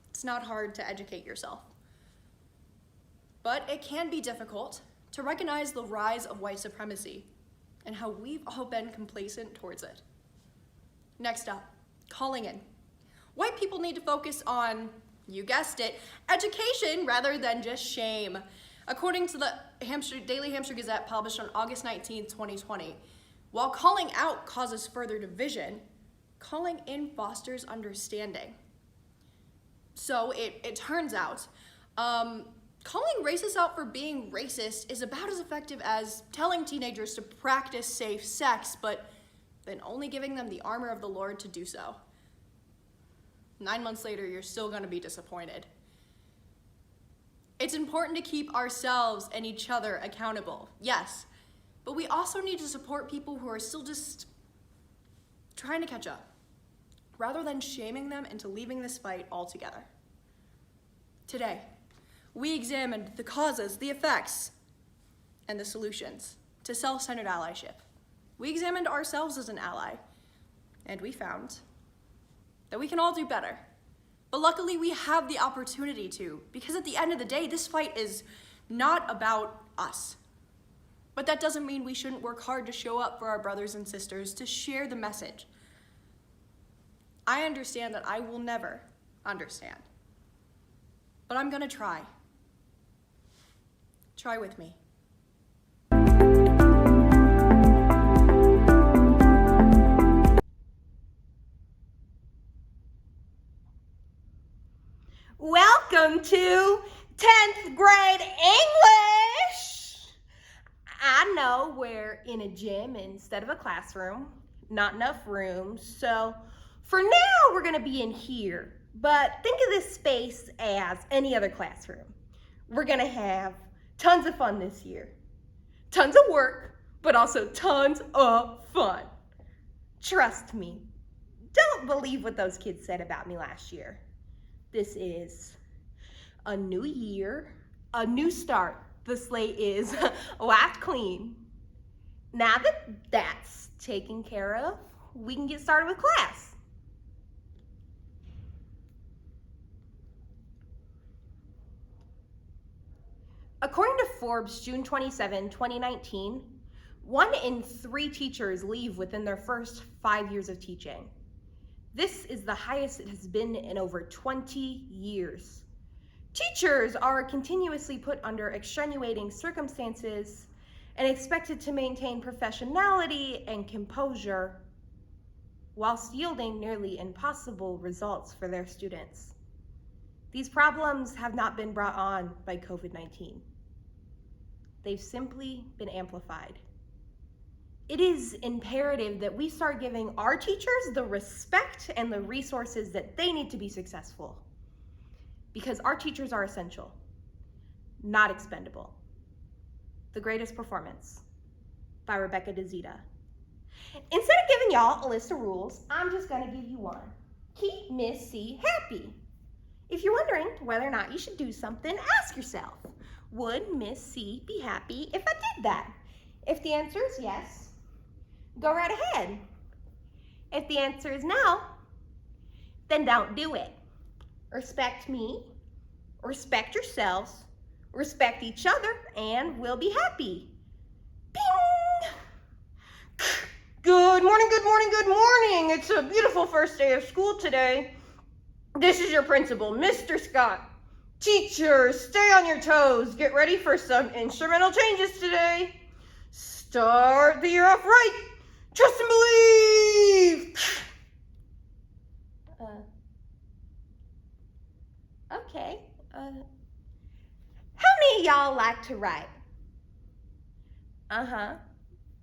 It's not hard to educate yourself. But it can be difficult to recognize the rise of white supremacy and how we've all been complacent towards it. Next up, calling in. White people need to focus on, you guessed it, education rather than just shame. According to the Daily Hampshire Gazette published on August 19, 2020, while calling out causes further division, calling in fosters understanding. So it turns out, calling racists out for being racist is about as effective as telling teenagers to practice safe sex, but then only giving them the armor of the Lord to do so. 9 months later, you're still gonna be disappointed. It's important to keep ourselves and each other accountable, yes, but we also need to support people who are still just trying to catch up, rather than shaming them into leaving this fight altogether. Today, we examined the causes, the effects, and the solutions to self-centered allyship. We examined ourselves as an ally, and we found that we can all do better. But luckily, we have the opportunity to, because at the end of the day, this fight is not about us. But that doesn't mean we shouldn't work hard to show up for our brothers and sisters, to share the message. I understand that I will never understand, but I'm gonna try. Try with me. Welcome to 10th grade English. I know we're in a gym instead of a classroom, not enough rooms, so for now we're gonna be in here, but think of this space as any other classroom. We're gonna have tons of fun this year. Tons of work, but also tons of fun. Trust me, don't believe what those kids said about me last year. This is a new year, a new start. The slate is wiped clean. Now that that's taken care of, we can get started with class. According to Forbes, June 27, 2019, 1 in 3 teachers leave within their first 5 years of teaching. This is the highest it has been in over 20 years. Teachers are continuously put under extenuating circumstances and expected to maintain professionality and composure whilst yielding nearly impossible results for their students. These problems have not been brought on by COVID-19. They've simply been amplified. It is imperative that we start giving our teachers the respect and the resources that they need to be successful, because our teachers are essential, not expendable. The Greatest Performance by Rebecca DeZita. Instead of giving y'all a list of rules, I'm just gonna give you one. Keep Miss C happy. If you're wondering whether or not you should do something, ask yourself, would Miss C be happy if I did that? If the answer is yes, go right ahead. If the answer is no, then don't do it. Respect me, respect yourselves, respect each other, and we'll be happy. Bing! Good morning, good morning, good morning. It's a beautiful first day of school today. This is your principal, Mr. Scott. Teachers, stay on your toes. Get ready for some instrumental changes today. Start the year off right. Trust and believe. Okay. How many of y'all like to write?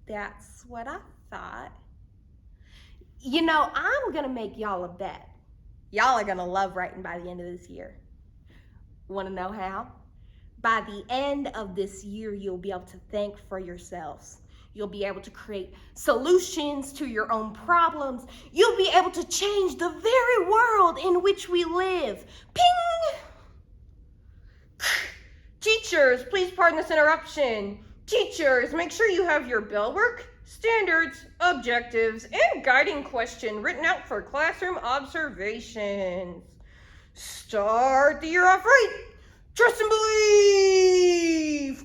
That's what I thought. You know, I'm gonna make y'all a bet. Y'all are gonna love writing by the end of this year. Wanna know how? By the end of this year, you'll be able to think for yourselves. You'll be able to create solutions to your own problems. You'll be able to change the very world in which we live. Ping! Teachers, please pardon this interruption. Teachers, make sure you have your bell work, standards, objectives, and guiding question written out for classroom observations. Start the year off right. Trust and believe.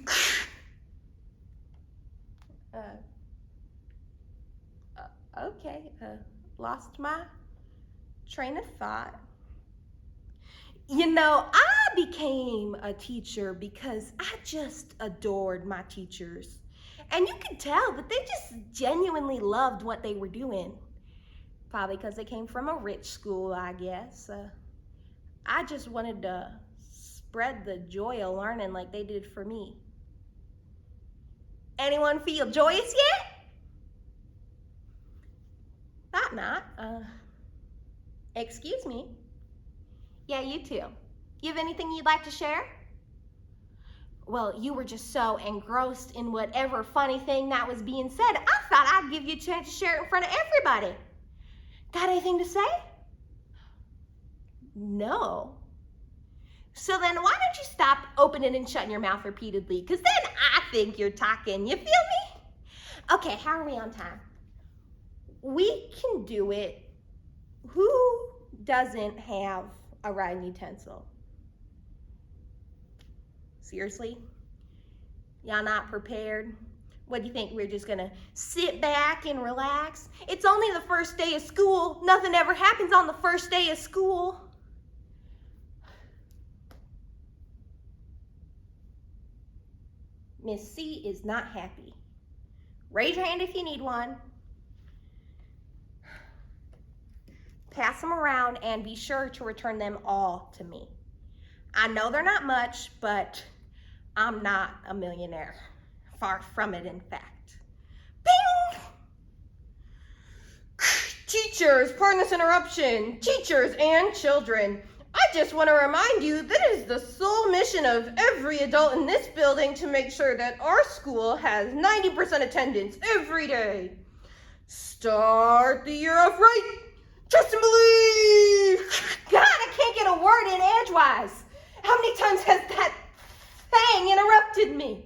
Okay, lost my train of thought. You know, I became a teacher because I just adored my teachers. And you could tell that they just genuinely loved what they were doing. Probably because they came from a rich school, I guess. I just wanted to spread the joy of learning like they did for me. Anyone feel joyous yet? Thought not. Excuse me. Yeah, you too. You have anything you'd like to share? Well, you were just so engrossed in whatever funny thing that was being said, I thought I'd give you a chance to share it in front of everybody. Got anything to say? No. So then why don't you stop opening and shutting your mouth repeatedly? Because then I think you're talking. You feel me? Okay, how are we on time? We can do it. Who doesn't have a writing utensil? Seriously? Y'all not prepared? What do you think? We're just gonna sit back and relax? It's only the first day of school. Nothing ever happens on the first day of school. Miss C is not happy. Raise your hand if you need one. Pass them around and be sure to return them all to me. I know they're not much, but I'm not a millionaire. Far from it, in fact. Bing! Teachers, pardon this interruption. Teachers and children, I just want to remind you that it is the sole mission of every adult in this building to make sure that our school has 90% attendance every day. Start the year off right. Trust and believe. God, I can't get a word in edgewise. How many times has that thing interrupted me?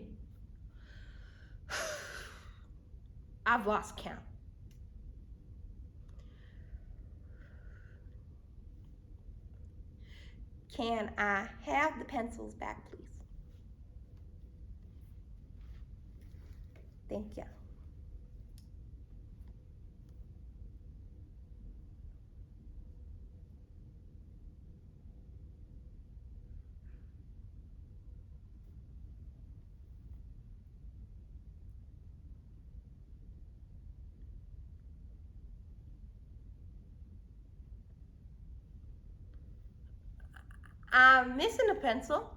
I've lost count. Can I have the pencils back, please? Thank you. I'm missing a pencil.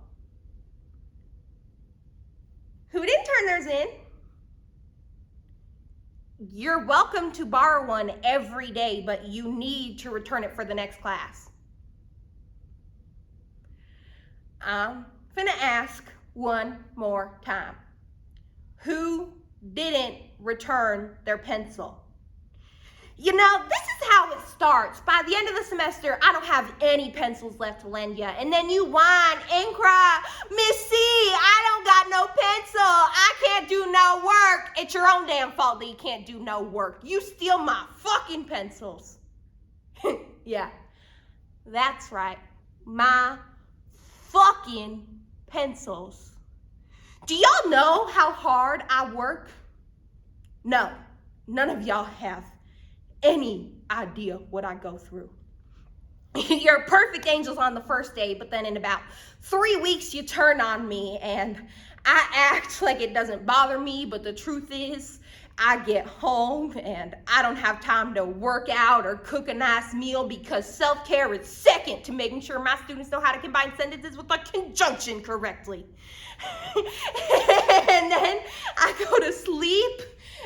Who didn't turn theirs in? You're welcome to borrow one every day, but you need to return it for the next class. I'm finna ask one more time. Who didn't return their pencil? You know, this is how it starts. By the end of the semester, I don't have any pencils left to lend you. And then you whine and cry, Miss C, I don't got no pencil. I can't do no work. It's your own damn fault that you can't do no work. You steal my fucking pencils. Yeah, that's right. My fucking pencils. Do y'all know how hard I work? No, none of y'all have any idea what I go through. You're perfect angels on the first day, but then in about 3 weeks you turn on me and I act like it doesn't bother me, but the truth is I get home and I don't have time to work out or cook a nice meal because self-care is second to making sure my students know how to combine sentences with a conjunction correctly. And then I go to sleep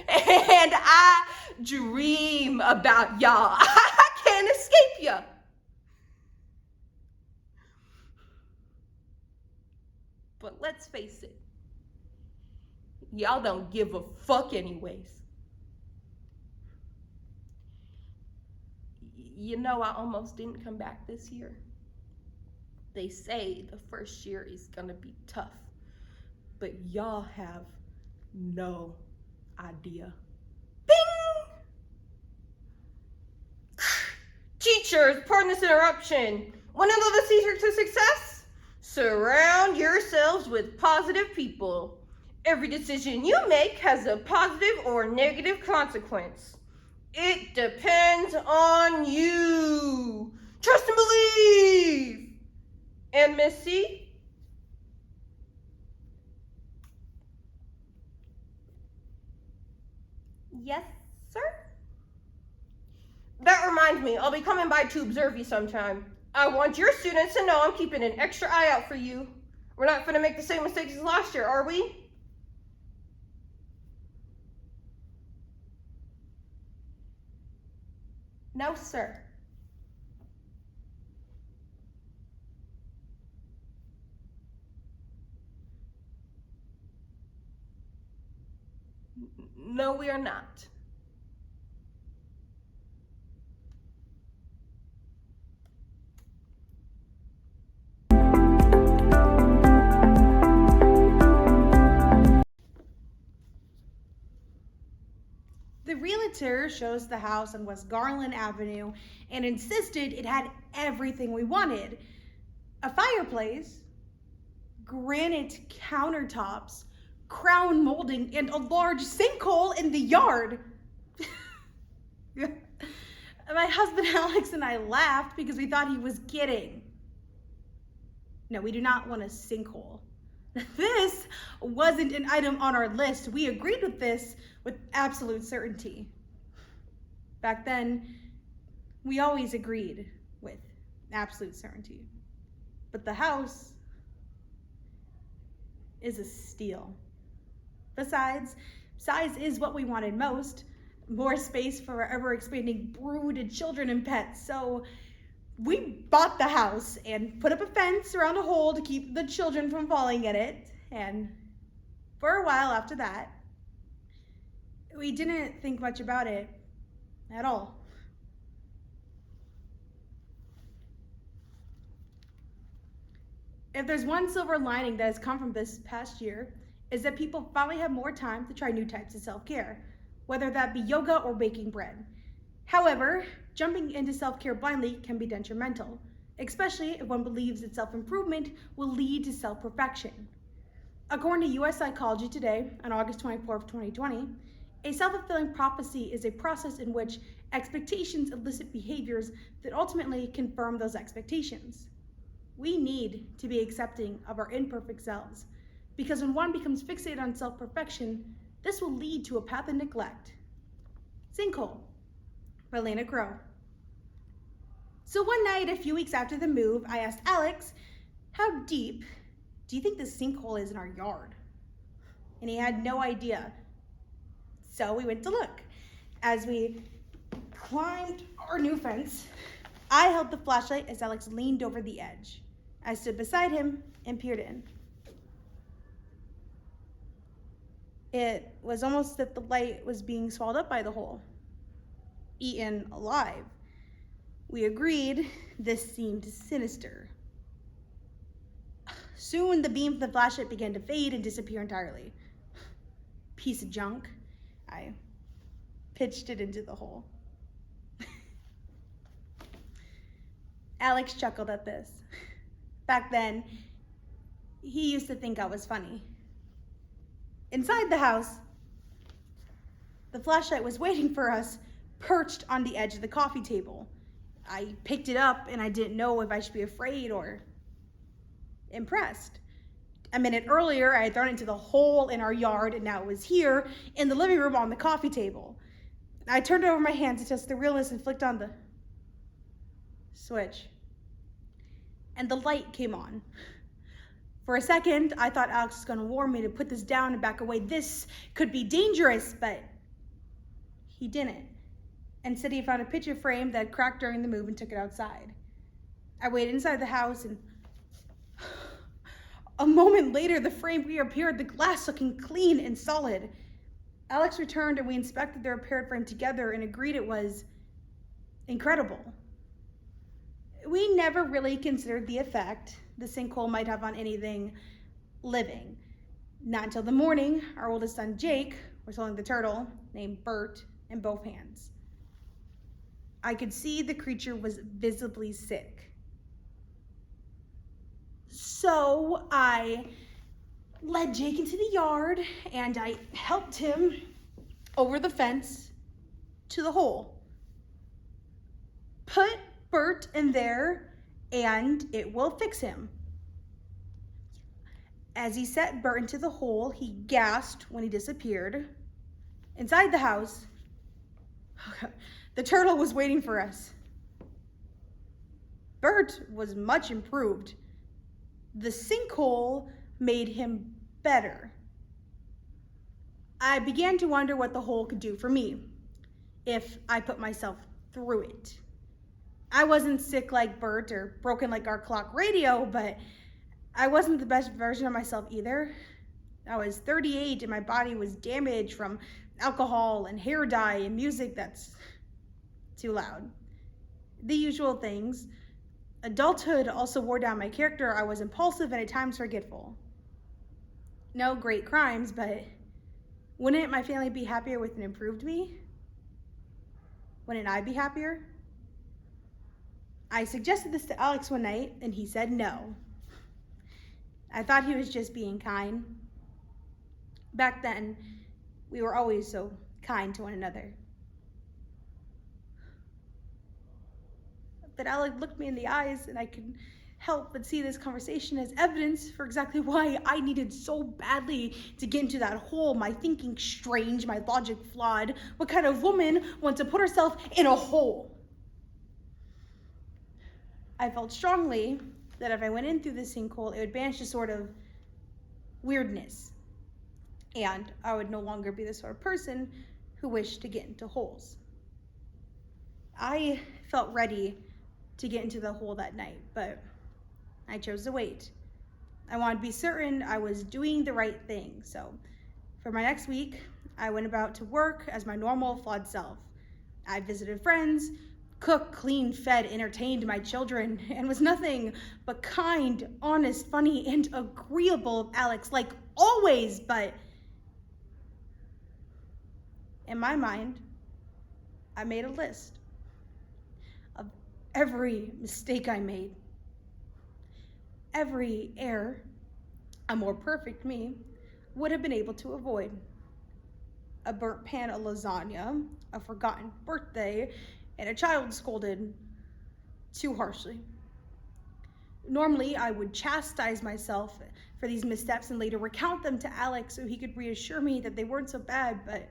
and I dream about y'all. I can't escape ya. But let's face it, y'all don't give a fuck anyways. You know, I almost didn't come back this year. They say the first year is gonna be tough, but y'all have no idea. Bing! Teachers, pardon this interruption. Want to know the secret to success? Surround yourselves with positive people. Every decision you make has a positive or negative consequence. It depends on you. Trust and believe. And Miss C? Yes, sir? That reminds me, I'll be coming by to observe you sometime. I want your students to know I'm keeping an extra eye out for you. We're not gonna make the same mistakes as last year, are we? No, sir. No, we are not. The realtor shows the house on West Garland Avenue and insisted it had everything we wanted. A fireplace, granite countertops, crown molding, and a large sinkhole in the yard. My husband Alex and I laughed because we thought he was kidding. No, we do not want a sinkhole. This wasn't an item on our list. We agreed with this with absolute certainty. Back then, we always agreed with absolute certainty. But the house is a steal. Besides, size is what we wanted most. More space for our ever-expanding brood of children and pets. So we bought the house and put up a fence around a hole to keep the children from falling in it. And for a while after that, we didn't think much about it at all. If there's one silver lining that has come from this past year, is that people finally have more time to try new types of self-care, whether that be yoga or baking bread. However, jumping into self-care blindly can be detrimental, especially if one believes that self-improvement will lead to self-perfection. According to US Psychology Today on August 24, 2020, a self-fulfilling prophecy is a process in which expectations elicit behaviors that ultimately confirm those expectations. We need to be accepting of our imperfect selves, because when one becomes fixated on self-perfection, this will lead to a path of neglect. Sinkhole by Lana Crow. So one night, a few weeks after the move, I asked Alex, how deep do you think this sinkhole is in our yard? And he had no idea. So we went to look. As we climbed our new fence, I held the flashlight as Alex leaned over the edge. I stood beside him and peered in. It was almost that the light was being swallowed up by the hole, eaten alive. We agreed this seemed sinister. Soon the beam from the flashlight began to fade and disappear entirely. Piece of junk. I pitched it into the hole. Alex chuckled at this. Back then, he used to think I was funny. Inside the house, the flashlight was waiting for us, perched on the edge of the coffee table. I picked it up and I didn't know if I should be afraid or impressed. A minute earlier, I had thrown it into the hole in our yard, and now it was here in the living room on the coffee table. I turned over my hand to test the realness and flicked on the switch. And the light came on. For a second, I thought Alex was going to warn me to put this down and back away. This could be dangerous, but he didn't. Instead, he found a picture frame that had cracked during the move and took it outside. I waited inside the house, and a moment later, the frame reappeared, the glass looking clean and solid. Alex returned, and we inspected the repaired frame together and agreed it was incredible. We never really considered the effect the sinkhole might have on anything living. Not until the morning, our oldest son, Jake, was holding the turtle, named Bert, in both hands. I could see the creature was visibly sick. So I led Jake into the yard and I helped him over the fence to the hole. Put Bert in there and it will fix him. As he set Bert into the hole, he gasped when he disappeared. Inside the house, the turtle was waiting for us. Bert was much improved. The sinkhole made him better. I began to wonder what the hole could do for me if I put myself through it. I wasn't sick like Bert or broken like our clock radio, but I wasn't the best version of myself either. I was 38 and my body was damaged from alcohol and hair dye and music that's too loud. The usual things. Adulthood also wore down my character. I was impulsive and at times forgetful. No great crimes, but wouldn't my family be happier with an improved me? Wouldn't I be happier? I suggested this to Alex one night and he said no. I thought he was just being kind. Back then, we were always so kind to one another. But Alec looked me in the eyes and I couldn't help but see this conversation as evidence for exactly why I needed so badly to get into that hole, my thinking strange, my logic flawed. What kind of woman wants to put herself in a hole? I felt strongly that if I went in through the sinkhole, it would banish a sort of weirdness. And I would no longer be the sort of person who wished to get into holes. I felt ready to get into the hole that night, but I chose to wait. I wanted to be certain I was doing the right thing. So for my next week, I went about to work as my normal flawed self. I visited friends, cooked, cleaned, fed, entertained my children, and was nothing but kind, honest, funny, and agreeable of Alex, like always, but in my mind, I made a list of every mistake I made, every error a more perfect me would have been able to avoid. A burnt pan of lasagna, a forgotten birthday, and a child scolded too harshly. Normally, I would chastise myself for these missteps and later recount them to Alex so he could reassure me that they weren't so bad, but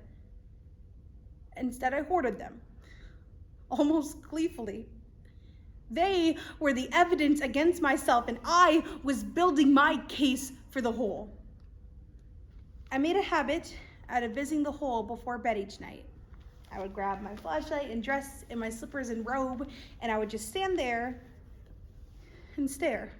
instead I hoarded them, almost gleefully. They were the evidence against myself, and I was building my case for the hole. I made a habit out of visiting the hole before bed each night. I would grab my flashlight and dress in my slippers and robe, and I would just stand there and stare.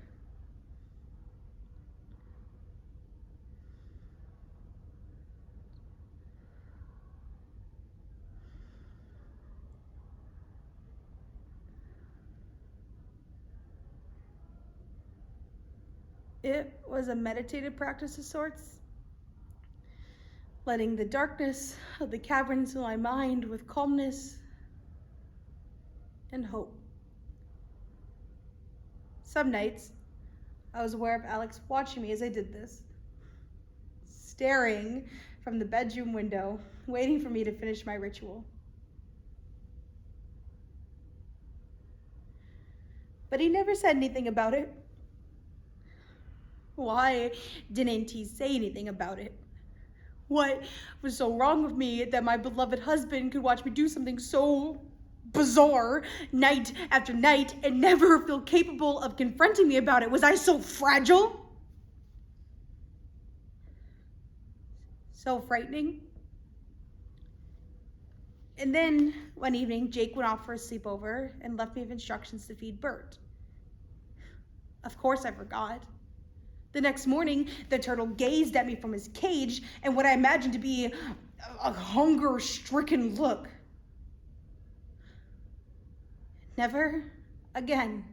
It was a meditative practice of sorts, letting the darkness of the caverns fill my mind with calmness and hope. Some nights, I was aware of Alex watching me as I did this, staring from the bedroom window, waiting for me to finish my ritual. But he never said anything about it. Why didn't he say anything about it? What was so wrong with me that my beloved husband could watch me do something so bizarre night after night and never feel capable of confronting me about it? Was I so fragile? So frightening? And then one evening, Jake went off for a sleepover and left me with instructions to feed Bert. Of course I forgot. The next morning, the turtle gazed at me from his cage and what I imagined to be a hunger-stricken look. Never again.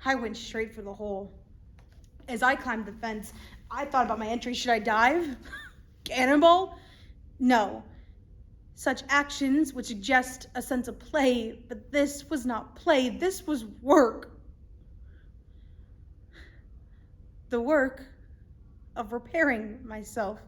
I went straight for the hole. As I climbed the fence, I thought about my entry. Should I dive? Cannonball? No. Such actions would suggest a sense of play, but this was not play. This was work. The work of repairing myself.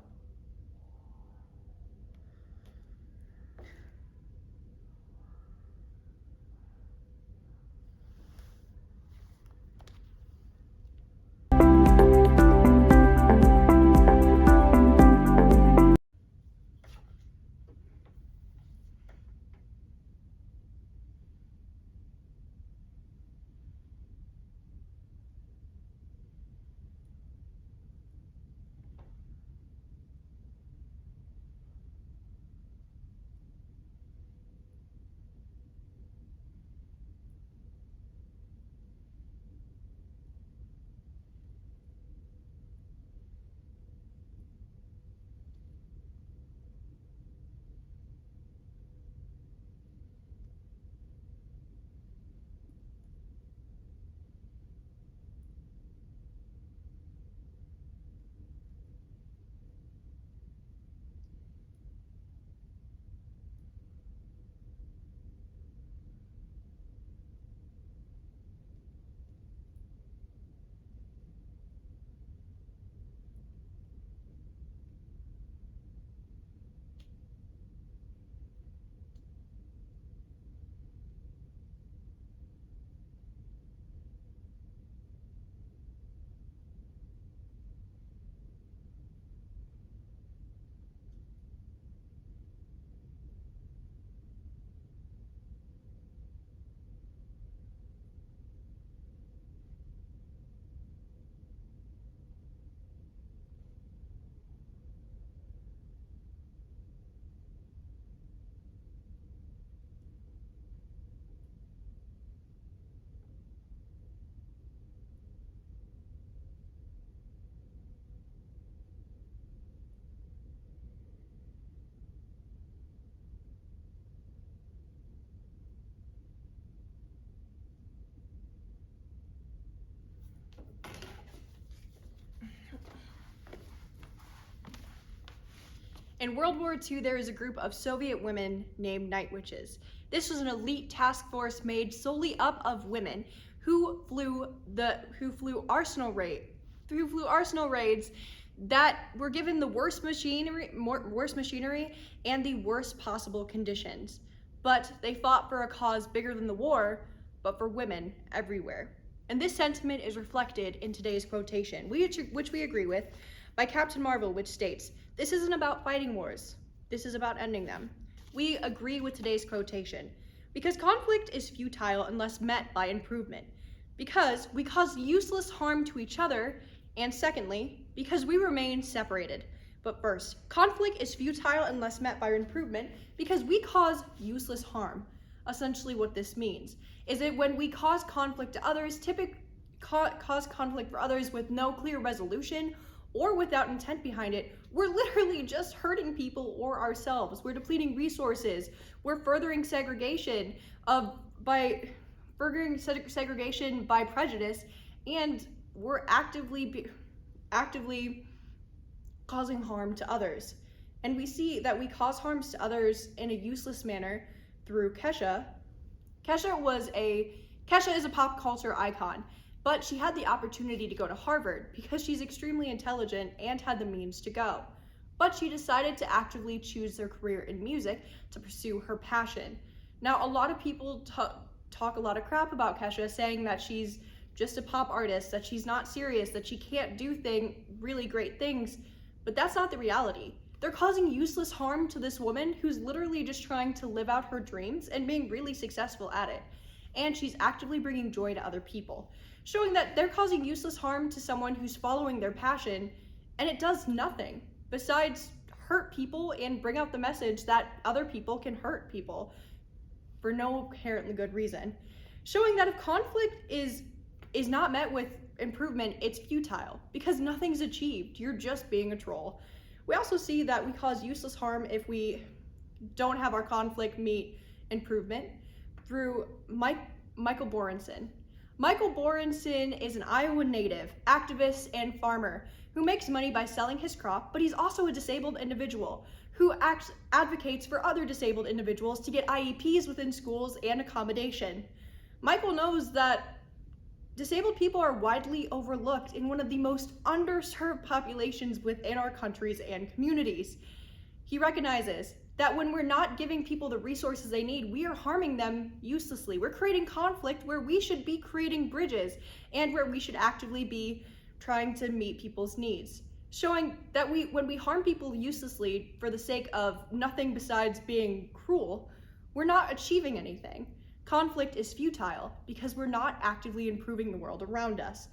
In World War II, there was a group of Soviet women named Night Witches. This was an elite task force made solely up of women who flew arsenal raids that were given the worst machinery and the worst possible conditions. But they fought for a cause bigger than the war, but for women everywhere. And this sentiment is reflected in today's quotation, which we agree with, by Captain Marvel, which states, "This isn't about fighting wars, this is about ending them." We agree with today's quotation, because conflict is futile unless met by improvement, because we cause useless harm to each other, and secondly, because we remain separated. But first, conflict is futile unless met by improvement because we cause useless harm. Essentially what this means is that when we cause conflict to others, cause conflict for others with no clear resolution or without intent behind it, we're literally just hurting people or ourselves. We're depleting resources. We're furthering segregation by prejudice, and we're actively causing harm to others. And we see that we cause harms to others in a useless manner through Kesha. Kesha is a pop culture icon, but she had the opportunity to go to Harvard because she's extremely intelligent and had the means to go. But she decided to actively choose their career in music to pursue her passion. Now, a lot of people talk a lot of crap about Kesha, saying that she's just a pop artist, that she's not serious, that she can't do really great things, but that's not the reality. They're causing useless harm to this woman who's literally just trying to live out her dreams and being really successful at it. And she's actively bringing joy to other people, showing that they're causing useless harm to someone who's following their passion, and it does nothing besides hurt people and bring out the message that other people can hurt people for no apparently good reason. Showing that if conflict is not met with improvement, it's futile because nothing's achieved. You're just being a troll. We also see that we cause useless harm if we don't have our conflict meet improvement through Michael Borenson. Michael Borenson is an Iowa native, activist, and farmer who makes money by selling his crop, but he's also a disabled individual who advocates for other disabled individuals to get IEPs within schools and accommodation. Michael knows that disabled people are widely overlooked in one of the most underserved populations within our countries and communities. He recognizes that when we're not giving people the resources they need, we are harming them uselessly. We're creating conflict where we should be creating bridges and where we should actively be trying to meet people's needs. Showing that when we harm people uselessly for the sake of nothing besides being cruel, we're not achieving anything. Conflict is futile because we're not actively improving the world around us.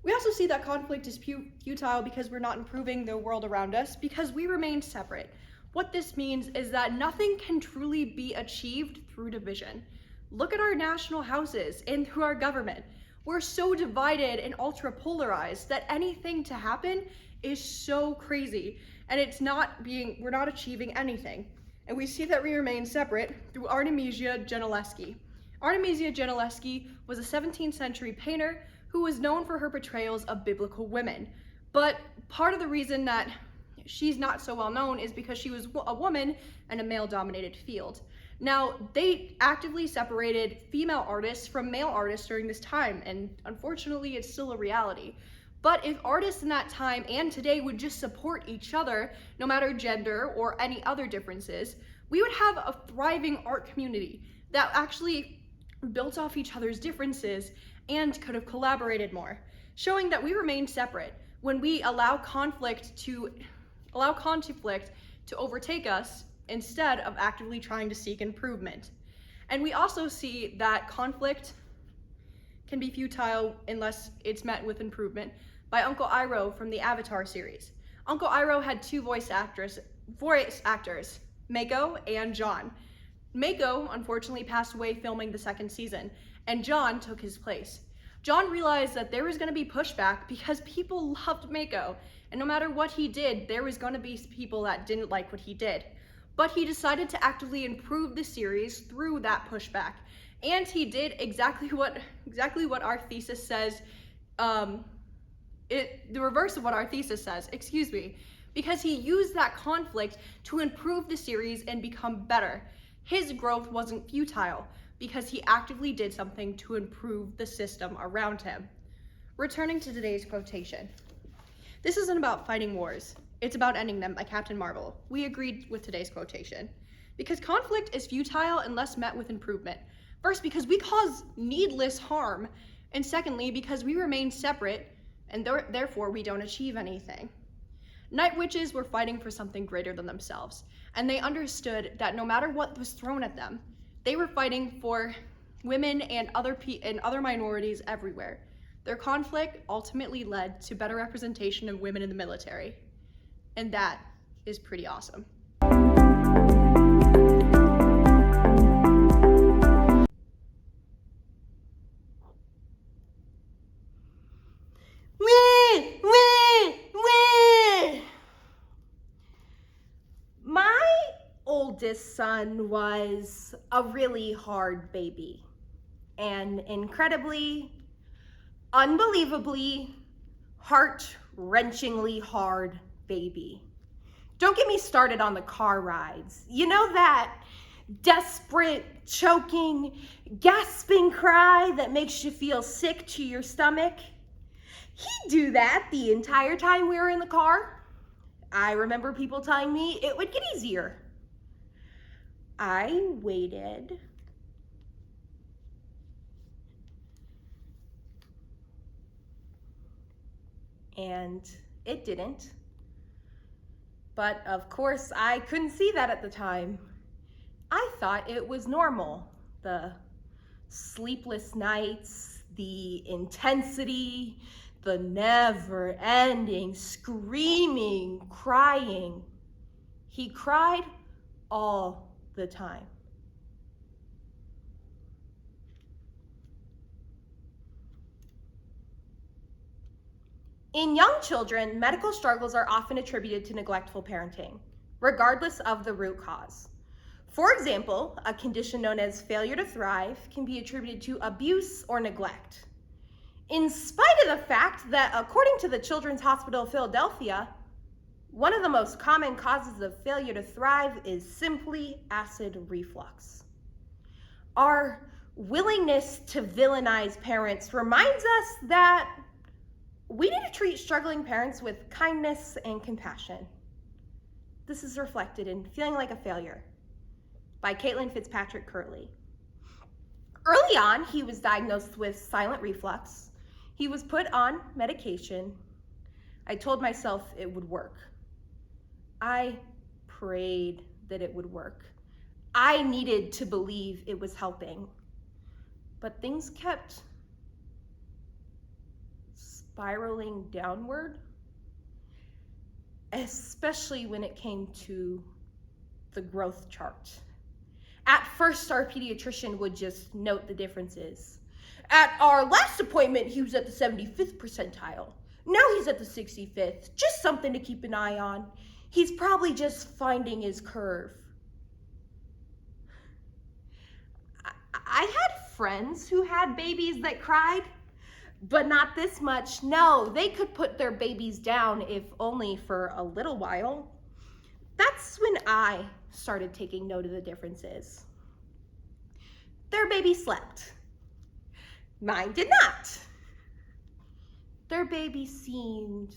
We also see that conflict is futile because we're not improving the world around us because we remain separate. What this means is that nothing can truly be achieved through division. Look at our national houses and through our government. We're so divided and ultra polarized that anything to happen is so crazy, and we're not achieving anything. And we see that we remain separate through Artemisia Gentileschi. Artemisia Gentileschi was a 17th century painter who was known for her portrayals of biblical women. But part of the reason that she's not so well known is because she was a woman in a male-dominated field. Now, they actively separated female artists from male artists during this time, and unfortunately, it's still a reality. But if artists in that time and today would just support each other, no matter gender or any other differences, we would have a thriving art community that actually built off each other's differences and could have collaborated more, showing that we remain separate when we allow conflict to overtake us instead of actively trying to seek improvement. And we also see that conflict can be futile unless it's met with improvement by Uncle Iroh from the Avatar series. Uncle Iroh had two voice actors, Mako and John. Mako unfortunately passed away filming the second season, and John took his place. John realized that there was going to be pushback because people loved Mako, and no matter what he did, there was going to be people that didn't like what he did. But he decided to actively improve the series through that pushback, and he did exactly what our thesis says. The reverse of what our thesis says, because he used that conflict to improve the series and become better. His growth wasn't futile because he actively did something to improve the system around him. Returning to today's quotation. This isn't about fighting wars. It's about ending them by Captain Marvel. We agreed with today's quotation. Because conflict is futile unless met with improvement. First, because we cause needless harm. And secondly, because we remain separate and therefore we don't achieve anything. Night Witches were fighting for something greater than themselves. And they understood that no matter what was thrown at them, they were fighting for women and other minorities everywhere. Their conflict ultimately led to better representation of women in the military. And that is pretty awesome. My oldest son was a really hard baby. An incredibly, unbelievably, heart-wrenchingly hard baby. Don't get me started on the car rides. You know that desperate, choking, gasping cry that makes you feel sick to your stomach? He'd do that the entire time we were in the car. I remember people telling me it would get easier. I waited. And it didn't. But of course, I couldn't see that at the time. I thought it was normal. The sleepless nights, the intensity, the never-ending screaming, crying. He cried all the time. In young children, medical struggles are often attributed to neglectful parenting, regardless of the root cause. For example, a condition known as failure to thrive can be attributed to abuse or neglect. In spite of the fact that, according to the Children's Hospital of Philadelphia, one of the most common causes of failure to thrive is simply acid reflux. Our willingness to villainize parents reminds us that we need to treat struggling parents with kindness and compassion. This is reflected in Feeling Like a Failure by Caitlin Fitzpatrick Curley. Early on, he was diagnosed with silent reflux. He was put on medication. I told myself it would work. I prayed that it would work. I needed to believe it was helping. But things kept spiraling downward, especially when it came to the growth chart. At first, our pediatrician would just note the differences. At our last appointment, he was at the 75th percentile. Now he's at the 65th. Just something to keep an eye on. He's probably just finding his curve. I had friends who had babies that cried, but not this much. No, they could put their babies down, if only for a little while. That's when I started taking note of the differences. Their baby slept. Mine did not. Their baby seemed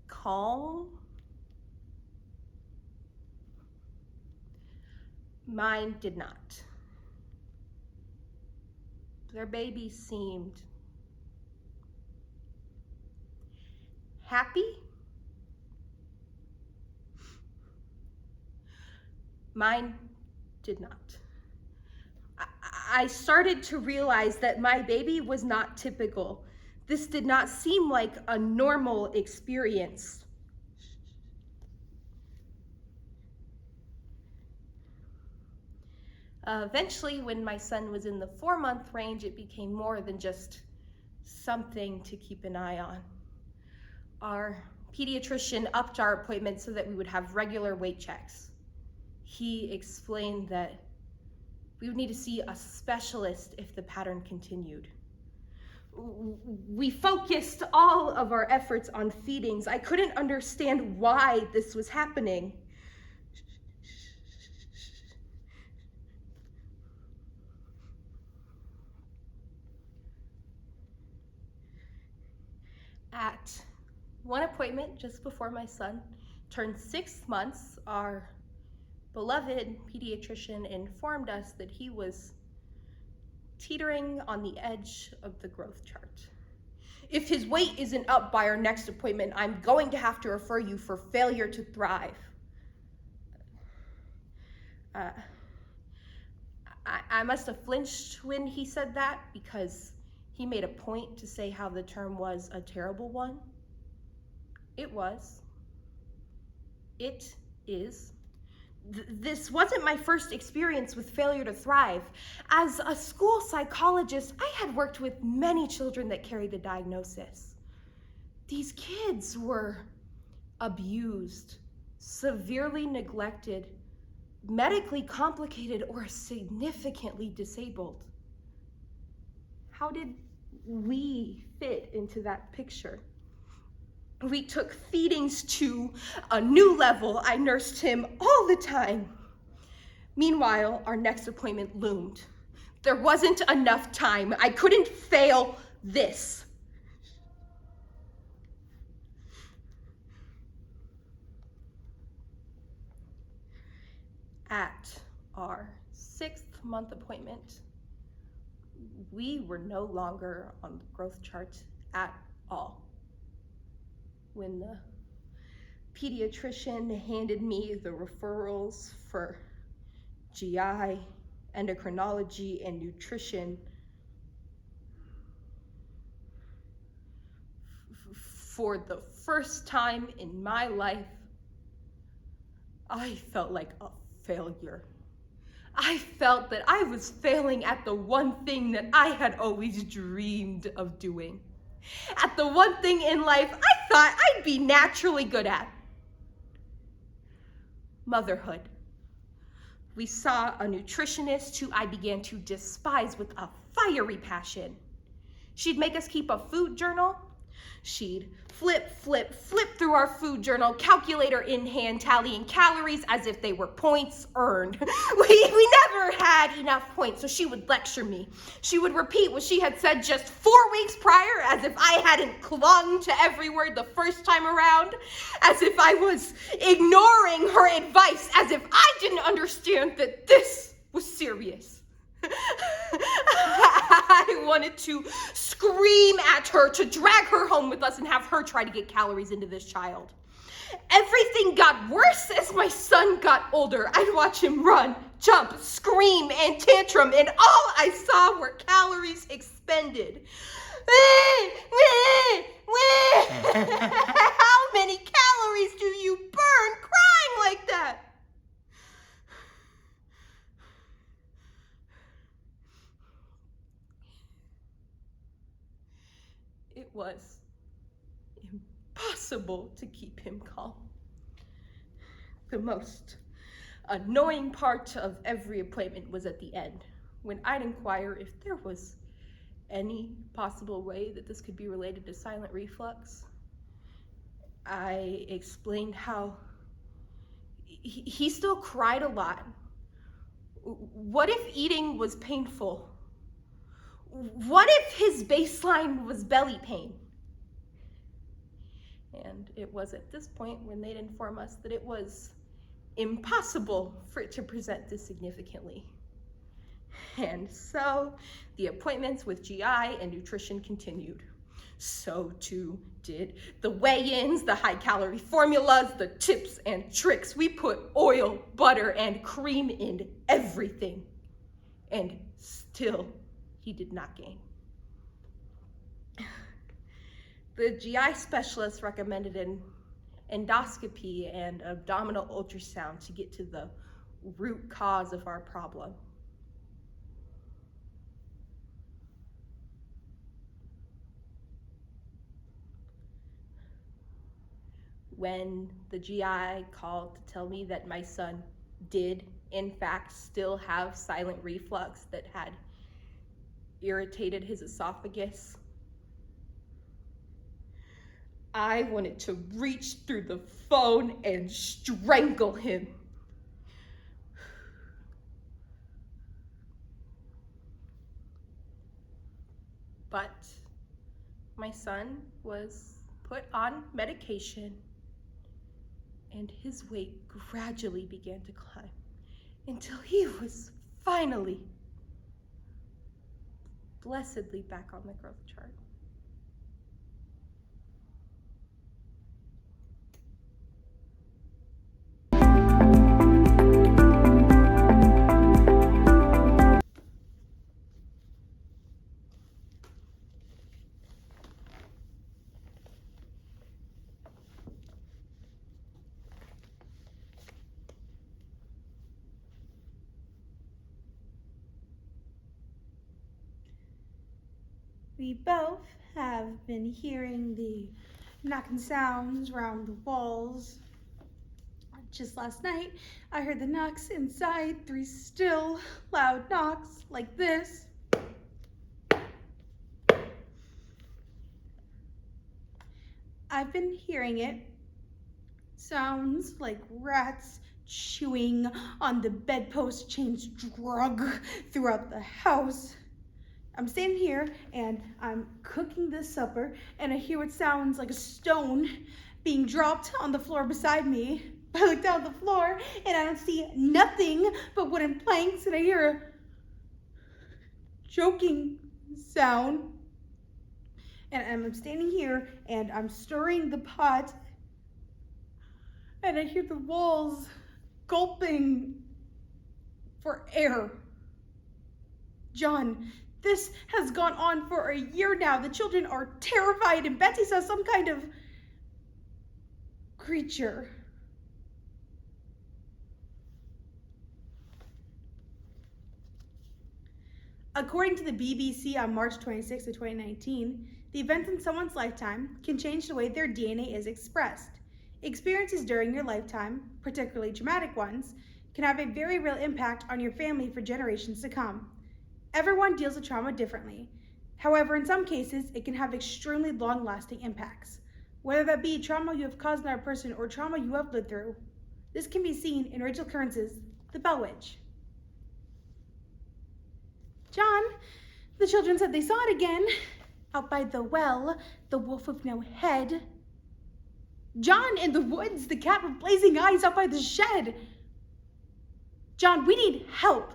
calm. Mine did not. Their baby seemed happy. Mine did not. I started to realize that my baby was not typical. This did not seem like a normal experience. Eventually, when my son was in the 4-month range, it became more than just something to keep an eye on. Our pediatrician upped our appointments so that we would have regular weight checks. He explained that we would need to see a specialist if the pattern continued. We focused all of our efforts on feedings. I couldn't understand why this was happening. At one appointment just before my son turned 6 months, our beloved pediatrician informed us that he was teetering on the edge of the growth chart. If his weight isn't up by our next appointment, I'm going to have to refer you for failure to thrive. I must have flinched when he said that because he made a point to say how the term was a terrible one. It was. It is. This wasn't my first experience with failure to thrive. As a school psychologist, I had worked with many children that carried the diagnosis. These kids were abused, severely neglected, medically complicated, or significantly disabled. How did we fit into that picture? We took feedings to a new level. I nursed him all the time. Meanwhile, our next appointment loomed. There wasn't enough time. I couldn't fail this. At our 6th-month appointment, we were no longer on the growth chart at all. When the pediatrician handed me the referrals for GI, endocrinology, and nutrition, for the first time in my life, I felt like a failure. I felt that I was failing at the one thing that I had always dreamed of doing. At the one thing in life I thought I'd be naturally good at. Motherhood. We saw a nutritionist who I began to despise with a fiery passion. She'd make us keep a food journal. She'd flip through our food journal, calculator in hand, tallying calories as if they were points earned. We never had enough points, so she would lecture me. She would repeat what she had said just 4 weeks prior, as if I hadn't clung to every word the first time around, as if I was ignoring her advice, as if I didn't understand that this was serious. I wanted to scream at her, to drag her home with us and have her try to get calories into this child. Everything got worse as my son got older. I'd watch him run, jump, scream, and tantrum, and all I saw were calories expended. How many calories do you burn crying like that? It was impossible to keep him calm. The most annoying part of every appointment was at the end, when I'd inquire if there was any possible way that this could be related to silent reflux. I explained how he still cried a lot. What if eating was painful? What if his baseline was belly pain? And it was at this point when they'd inform us that it was impossible for it to present this significantly. And so the appointments with GI and nutrition continued. So too did the weigh-ins, the high-calorie formulas, the tips and tricks. We put oil, butter, and cream in everything. And still, he did not gain. The GI specialist recommended an endoscopy and abdominal ultrasound to get to the root cause of our problem. When the GI called to tell me that my son did, in fact, still have silent reflux that had irritated his esophagus, I wanted to reach through the phone and strangle him. But my son was put on medication, and his weight gradually began to climb until he was finally, blessedly, back on the growth chart. We both have been hearing the knocking sounds around the walls. Just last night, I heard the knocks inside, 3 still, loud knocks like this. I've been hearing it. Sounds like rats chewing on the bedpost chains drug throughout the house. I'm standing here and I'm cooking this supper and I hear what sounds like a stone being dropped on the floor beside me. I look down at the floor and I don't see nothing but wooden planks and I hear a choking sound. And I'm standing here and I'm stirring the pot and I hear the walls gulping for air. John, this has gone on for a year now. The children are terrified and Betsy saw some kind of creature. According to the BBC on March 26 of 2019, the events in someone's lifetime can change the way their DNA is expressed. Experiences during your lifetime, particularly traumatic ones, can have a very real impact on your family for generations to come. Everyone deals with trauma differently. However, in some cases, it can have extremely long-lasting impacts. Whether that be trauma you have caused another person or trauma you have lived through. This can be seen in Rachel Kearns' The Bell Witch. John, the children said they saw it again. Out by the well, the wolf with no head. John, in the woods, the cat with blazing eyes out by the shed. John, we need help.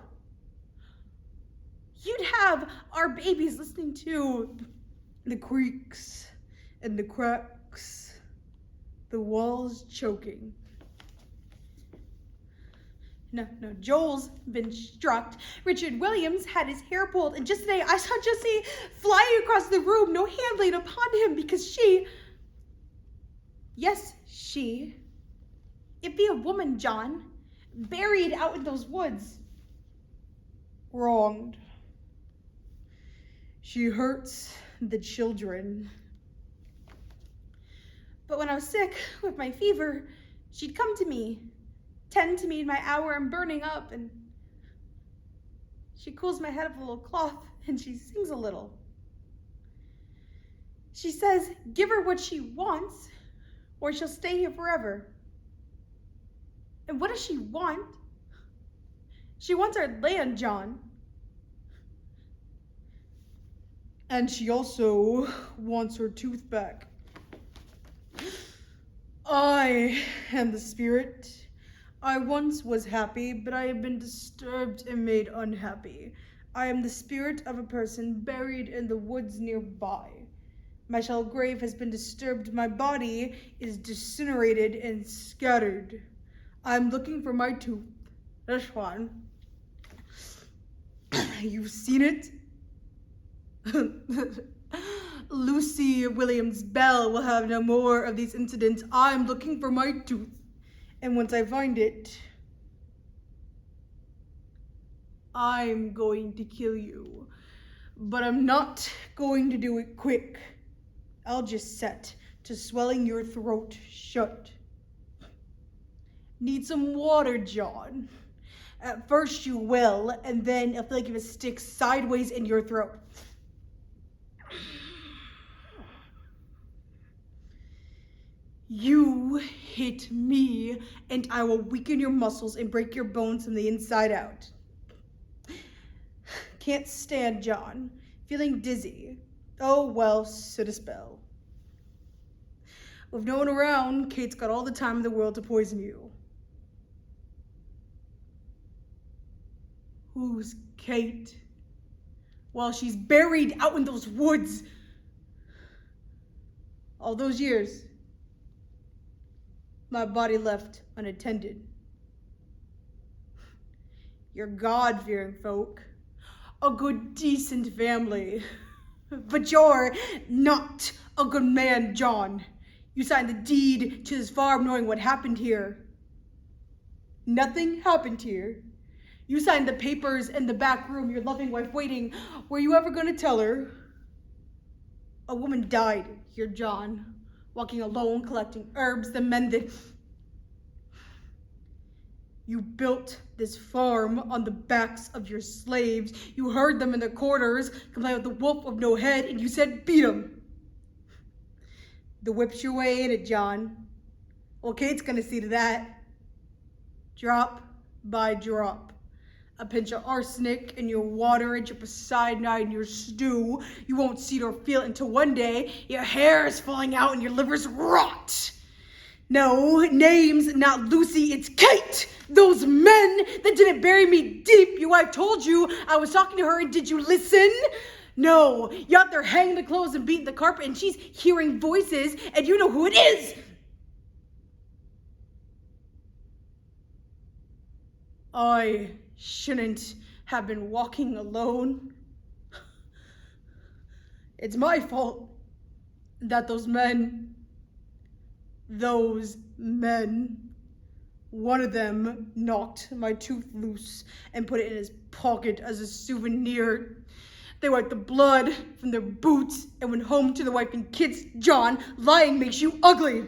You'd have our babies listening to the creaks and the cracks, the walls choking. No, Joel's been struck. Richard Williams had his hair pulled, and just today I saw Jessie flying across the room, no hand laid upon him because she, it'd be a woman, John, buried out in those woods. Wronged. She hurts the children. But when I was sick with my fever, she'd come to me, tend to me in my hour I'm burning up, and she cools my head with a little cloth and she sings a little. She says, give her what she wants or she'll stay here forever. And what does she want? She wants our land, John. And she also wants her tooth back. I am the spirit. I once was happy, but I have been disturbed and made unhappy. I am the spirit of a person buried in the woods nearby. My shallow grave has been disturbed. My body is disintegrated and scattered. I'm looking for my tooth. This one. You've seen it? Lucy Williams Bell will have no more of these incidents. I'm looking for my tooth. And once I find it, I'm going to kill you. But I'm not going to do it quick. I'll just set to swelling your throat shut. Need some water, John? At first you will, and then it'll feel like if it sticks sideways in your throat. You hit me, and I will weaken your muscles and break your bones from the inside out. Can't stand John. Feeling dizzy. Oh, well, sit a spell. With no one around, Kate's got all the time in the world to poison you. Who's Kate? Well, she's buried out in those woods. All those years, my body left unattended. You're God-fearing folk, a good, decent family. But you're not a good man, John. You signed the deed to this farm knowing what happened here. Nothing happened here. You signed the papers in the back room, your loving wife waiting. Were you ever going to tell her? A woman died here, John, walking alone, collecting herbs, the men that... You built this farm on the backs of your slaves. You heard them in the quarters complain with the wolf of no head, and you said, beat him. The whip's your way in it, John. Well, Kate's gonna see to that. Drop by drop. A pinch of arsenic in your water, a drip of cyanide in your stew. You won't see it or feel it until one day your hair is falling out and your liver's rot. No, name's not Lucy, it's Kate! Those men that didn't bury me deep. Your wife told you I was talking to her, and did you listen? No, you're out there hanging the clothes and beating the carpet, and she's hearing voices, and you know who it is! I shouldn't have been walking alone. It's my fault that those men, one of them knocked my tooth loose and put it in his pocket as a souvenir. They wiped the blood from their boots and went home to their wife and kids. John, lying makes you ugly.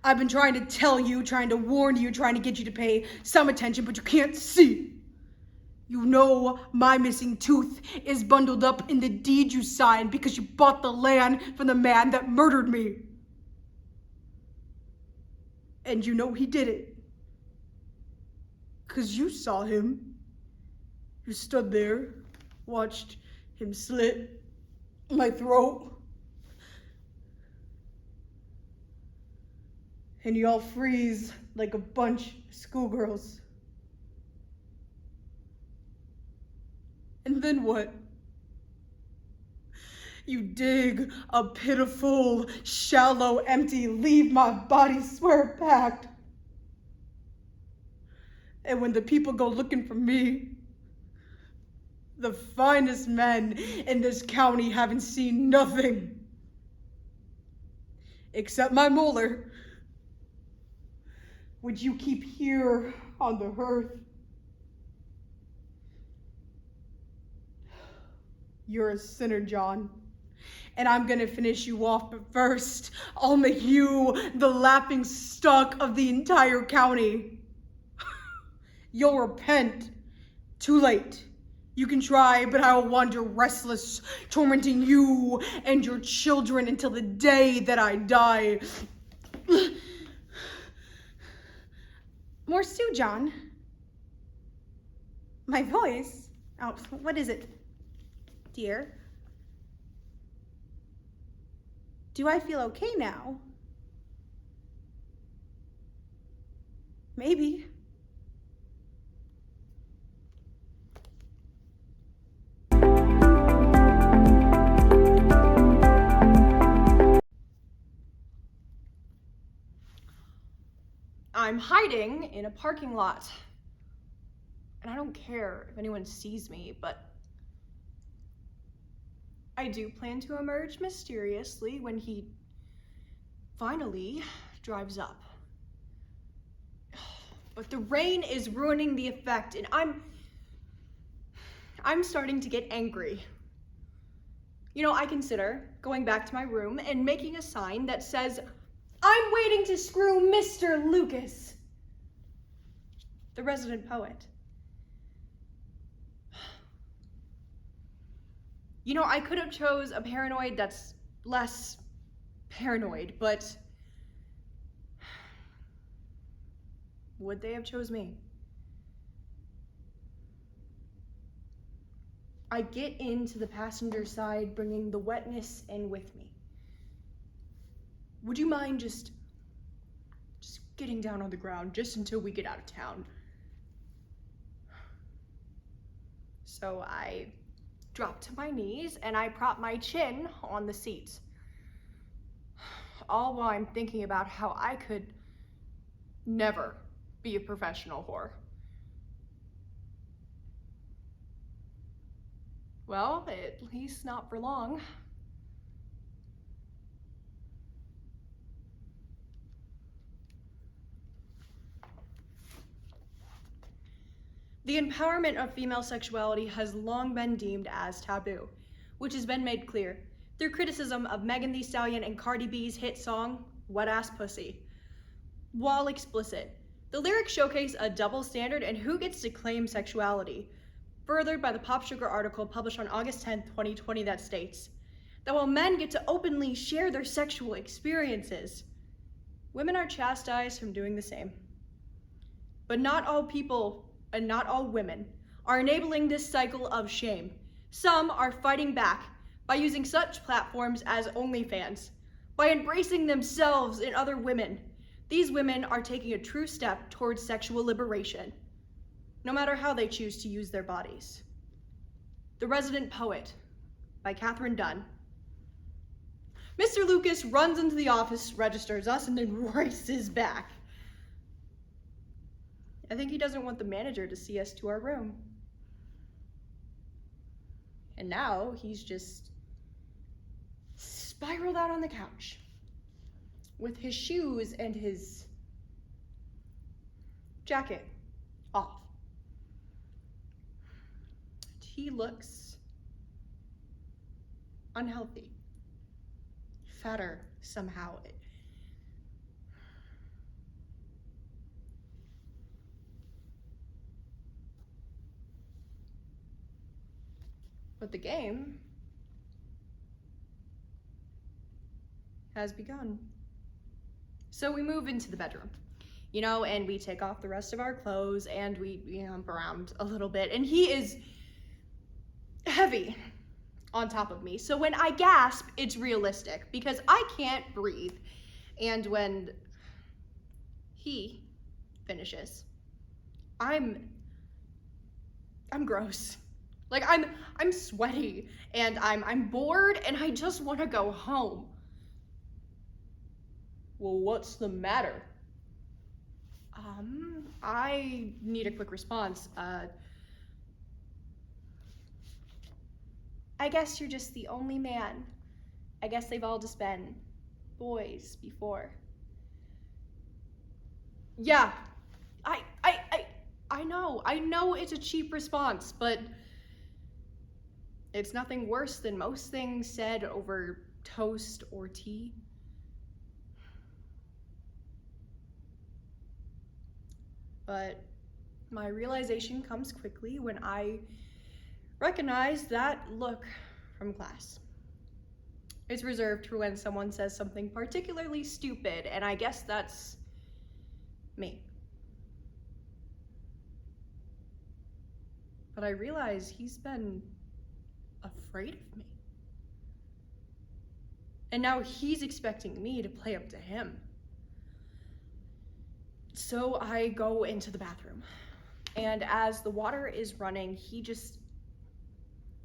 I've been trying to tell you, trying to warn you, trying to get you to pay some attention, but you can't see. You know my missing tooth is bundled up in the deed you signed because you bought the land from the man that murdered me. And you know he did it. 'Cause you saw him. You stood there, watched him slit my throat. And you all freeze like a bunch of schoolgirls. And then what? You dig a pitiful, shallow, empty, leave my body swear packed. And when the people go looking for me, the finest men in this county haven't seen nothing. Except my molar, which you keep here on the hearth. You're a sinner, John. And I'm gonna finish you off, but first, I'll make you the laughing stock of the entire county. You'll repent. Too late. You can try, but I will wander restless, tormenting you and your children until the day that I die. More stew, John. My voice? Oh, what is it, dear? Do I feel okay now? Maybe. I'm hiding in a parking lot. And I don't care if anyone sees me, but I do plan to emerge mysteriously when he finally drives up. But the rain is ruining the effect, and I'm starting to get angry. You know, I consider going back to my room and making a sign that says, "I'm waiting to screw Mr. Lucas," the resident poet. You know, I could have chose a paranoid that's less paranoid, but would they have chose me? I get into the passenger side, bringing the wetness in with me. Would you mind just getting down on the ground just until we get out of town? So I drop to my knees and I prop my chin on the seat. All while I'm thinking about how I could never be a professional whore. Well, at least not for long. The empowerment of female sexuality has long been deemed as taboo, which has been made clear through criticism of Megan Thee Stallion and Cardi B's hit song, Wet Ass Pussy. While explicit, the lyrics showcase a double standard in who gets to claim sexuality, furthered by the Pop Sugar article published on August 10, 2020 that states that while men get to openly share their sexual experiences, women are chastised from doing the same. But not all people and not all women are enabling this cycle of shame. Some are fighting back by using such platforms as OnlyFans, by embracing themselves and other women. These women are taking a true step towards sexual liberation, no matter how they choose to use their bodies. The Resident Poet by Catherine Dunn. Mr. Lucas runs into the office, registers us, and then races back. I think he doesn't want the manager to see us to our room. And now he's just spiraled out on the couch with his shoes and his jacket off. He looks unhealthy, fatter somehow. But the game has begun. So we move into the bedroom, and we take off the rest of our clothes and we hump around a little bit. And he is heavy on top of me. So when I gasp, it's realistic because I can't breathe. And when he finishes, I'm gross. Like I'm sweaty and I'm bored and I just want to go home. Well, what's the matter? I need a quick response. I guess you're just the only man. I guess they've all just been boys before. Yeah, I know it's a cheap response, but it's nothing worse than most things said over toast or tea. But my realization comes quickly when I recognize that look from class. It's reserved for when someone says something particularly stupid, and I guess that's me. But I realize he's been afraid of me. And now he's expecting me to play up to him. So I go into the bathroom, and as the water is running, he just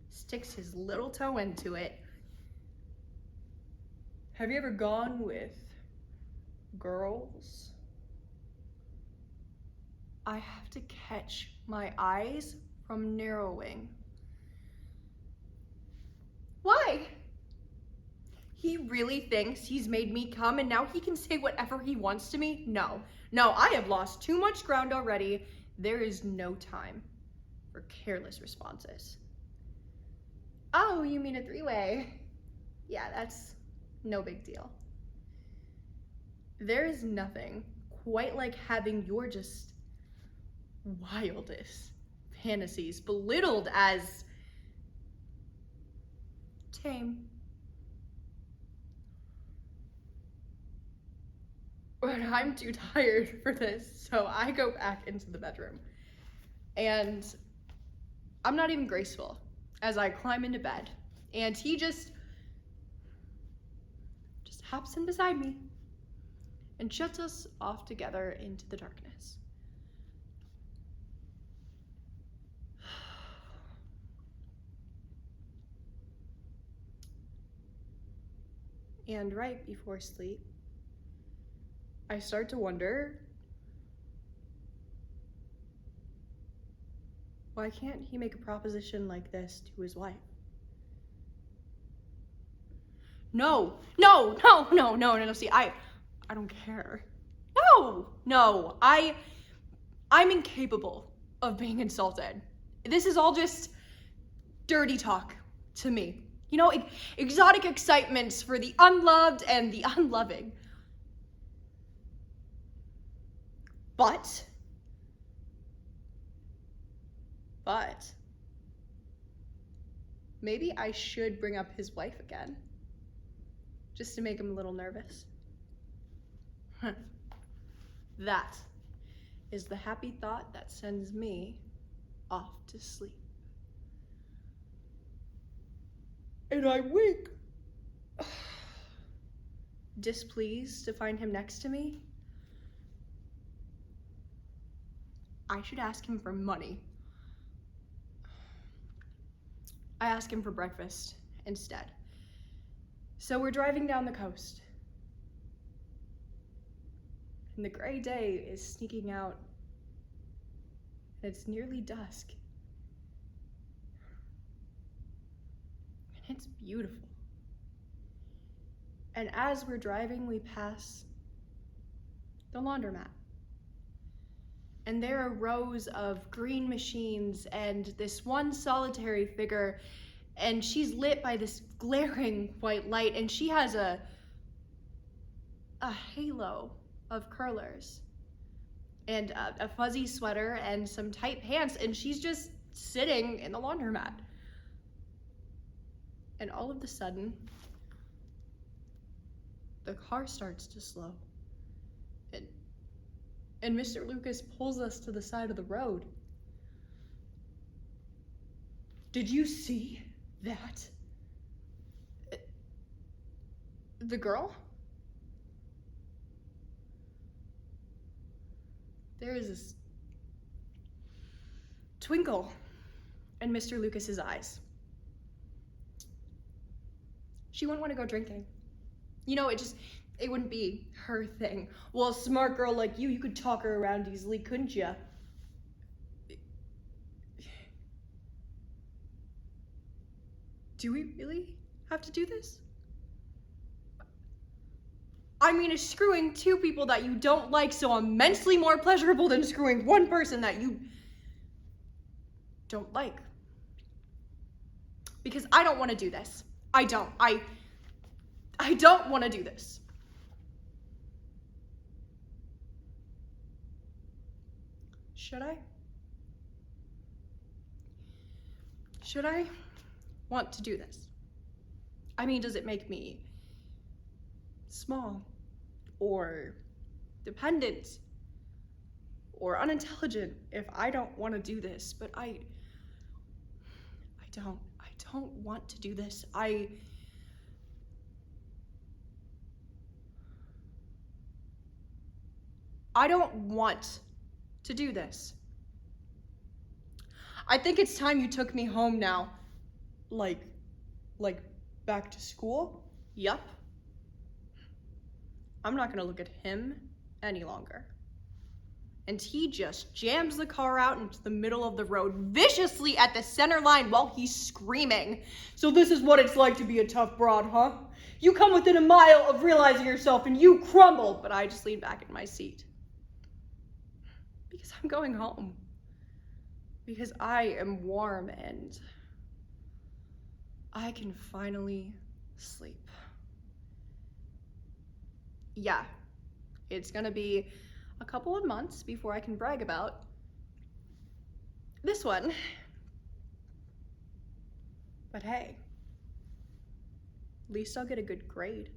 sticks his little toe into it. Have you ever gone with girls? I have to catch my eyes from narrowing. Why? He really thinks he's made me come and now he can say whatever he wants to me? No, I have lost too much ground already. There is no time for careless responses. Oh, you mean a three-way? Yeah, that's no big deal. There is nothing quite like having your just wildest fantasies belittled as tame. But I'm too tired for this, so I go back into the bedroom. And I'm not even graceful as I climb into bed. And he just hops in beside me and shuts us off together into the darkness. And right before sleep, I start to wonder, why can't he make a proposition like this to his wife? No, see, I don't care. No, I'm incapable of being insulted. This is all just dirty talk to me. You know, exotic excitements for the unloved and the unloving. But, maybe I should bring up his wife again, just to make him a little nervous. That is the happy thought that sends me off to sleep. And I wake, displeased to find him next to me. I should ask him for money. I ask him for breakfast instead. So we're driving down the coast. And the gray day is sneaking out. And it's nearly dusk. And it's beautiful. And as we're driving, we pass the laundromat. And there are rows of green machines and this one solitary figure, and she's lit by this glaring white light, and she has a halo of curlers and a fuzzy sweater and some tight pants, and she's just sitting in the laundromat. And all of a sudden, the car starts to slow. And Mr. Lucas pulls us to the side of the road. Did you see that? The girl? There is this twinkle in Mr. Lucas's eyes. She wouldn't want to go drinking. You know, it wouldn't be her thing. Well, a smart girl like you could talk her around easily, couldn't you? Do we really have to do this? I mean, is screwing two people that you don't like so immensely more pleasurable than screwing one person that you don't like? Because I don't want to do this. I don't want to do this. Should I? Should I want to do this? I mean, does it make me small or dependent or unintelligent if I don't want to do this? But I don't want to do this. I don't want to do this. I think it's time you took me home now. Like back to school? Yup. I'm not gonna look at him any longer. And he just jams the car out into the middle of the road viciously at the center line while he's screaming. So this is what it's like to be a tough broad, huh? You come within a mile of realizing yourself and you crumble. But I just lean back in my seat. Because I'm going home. Because I am warm and I can finally sleep. Yeah, it's gonna be a couple of months before I can brag about this one. But hey, at least I'll get a good grade.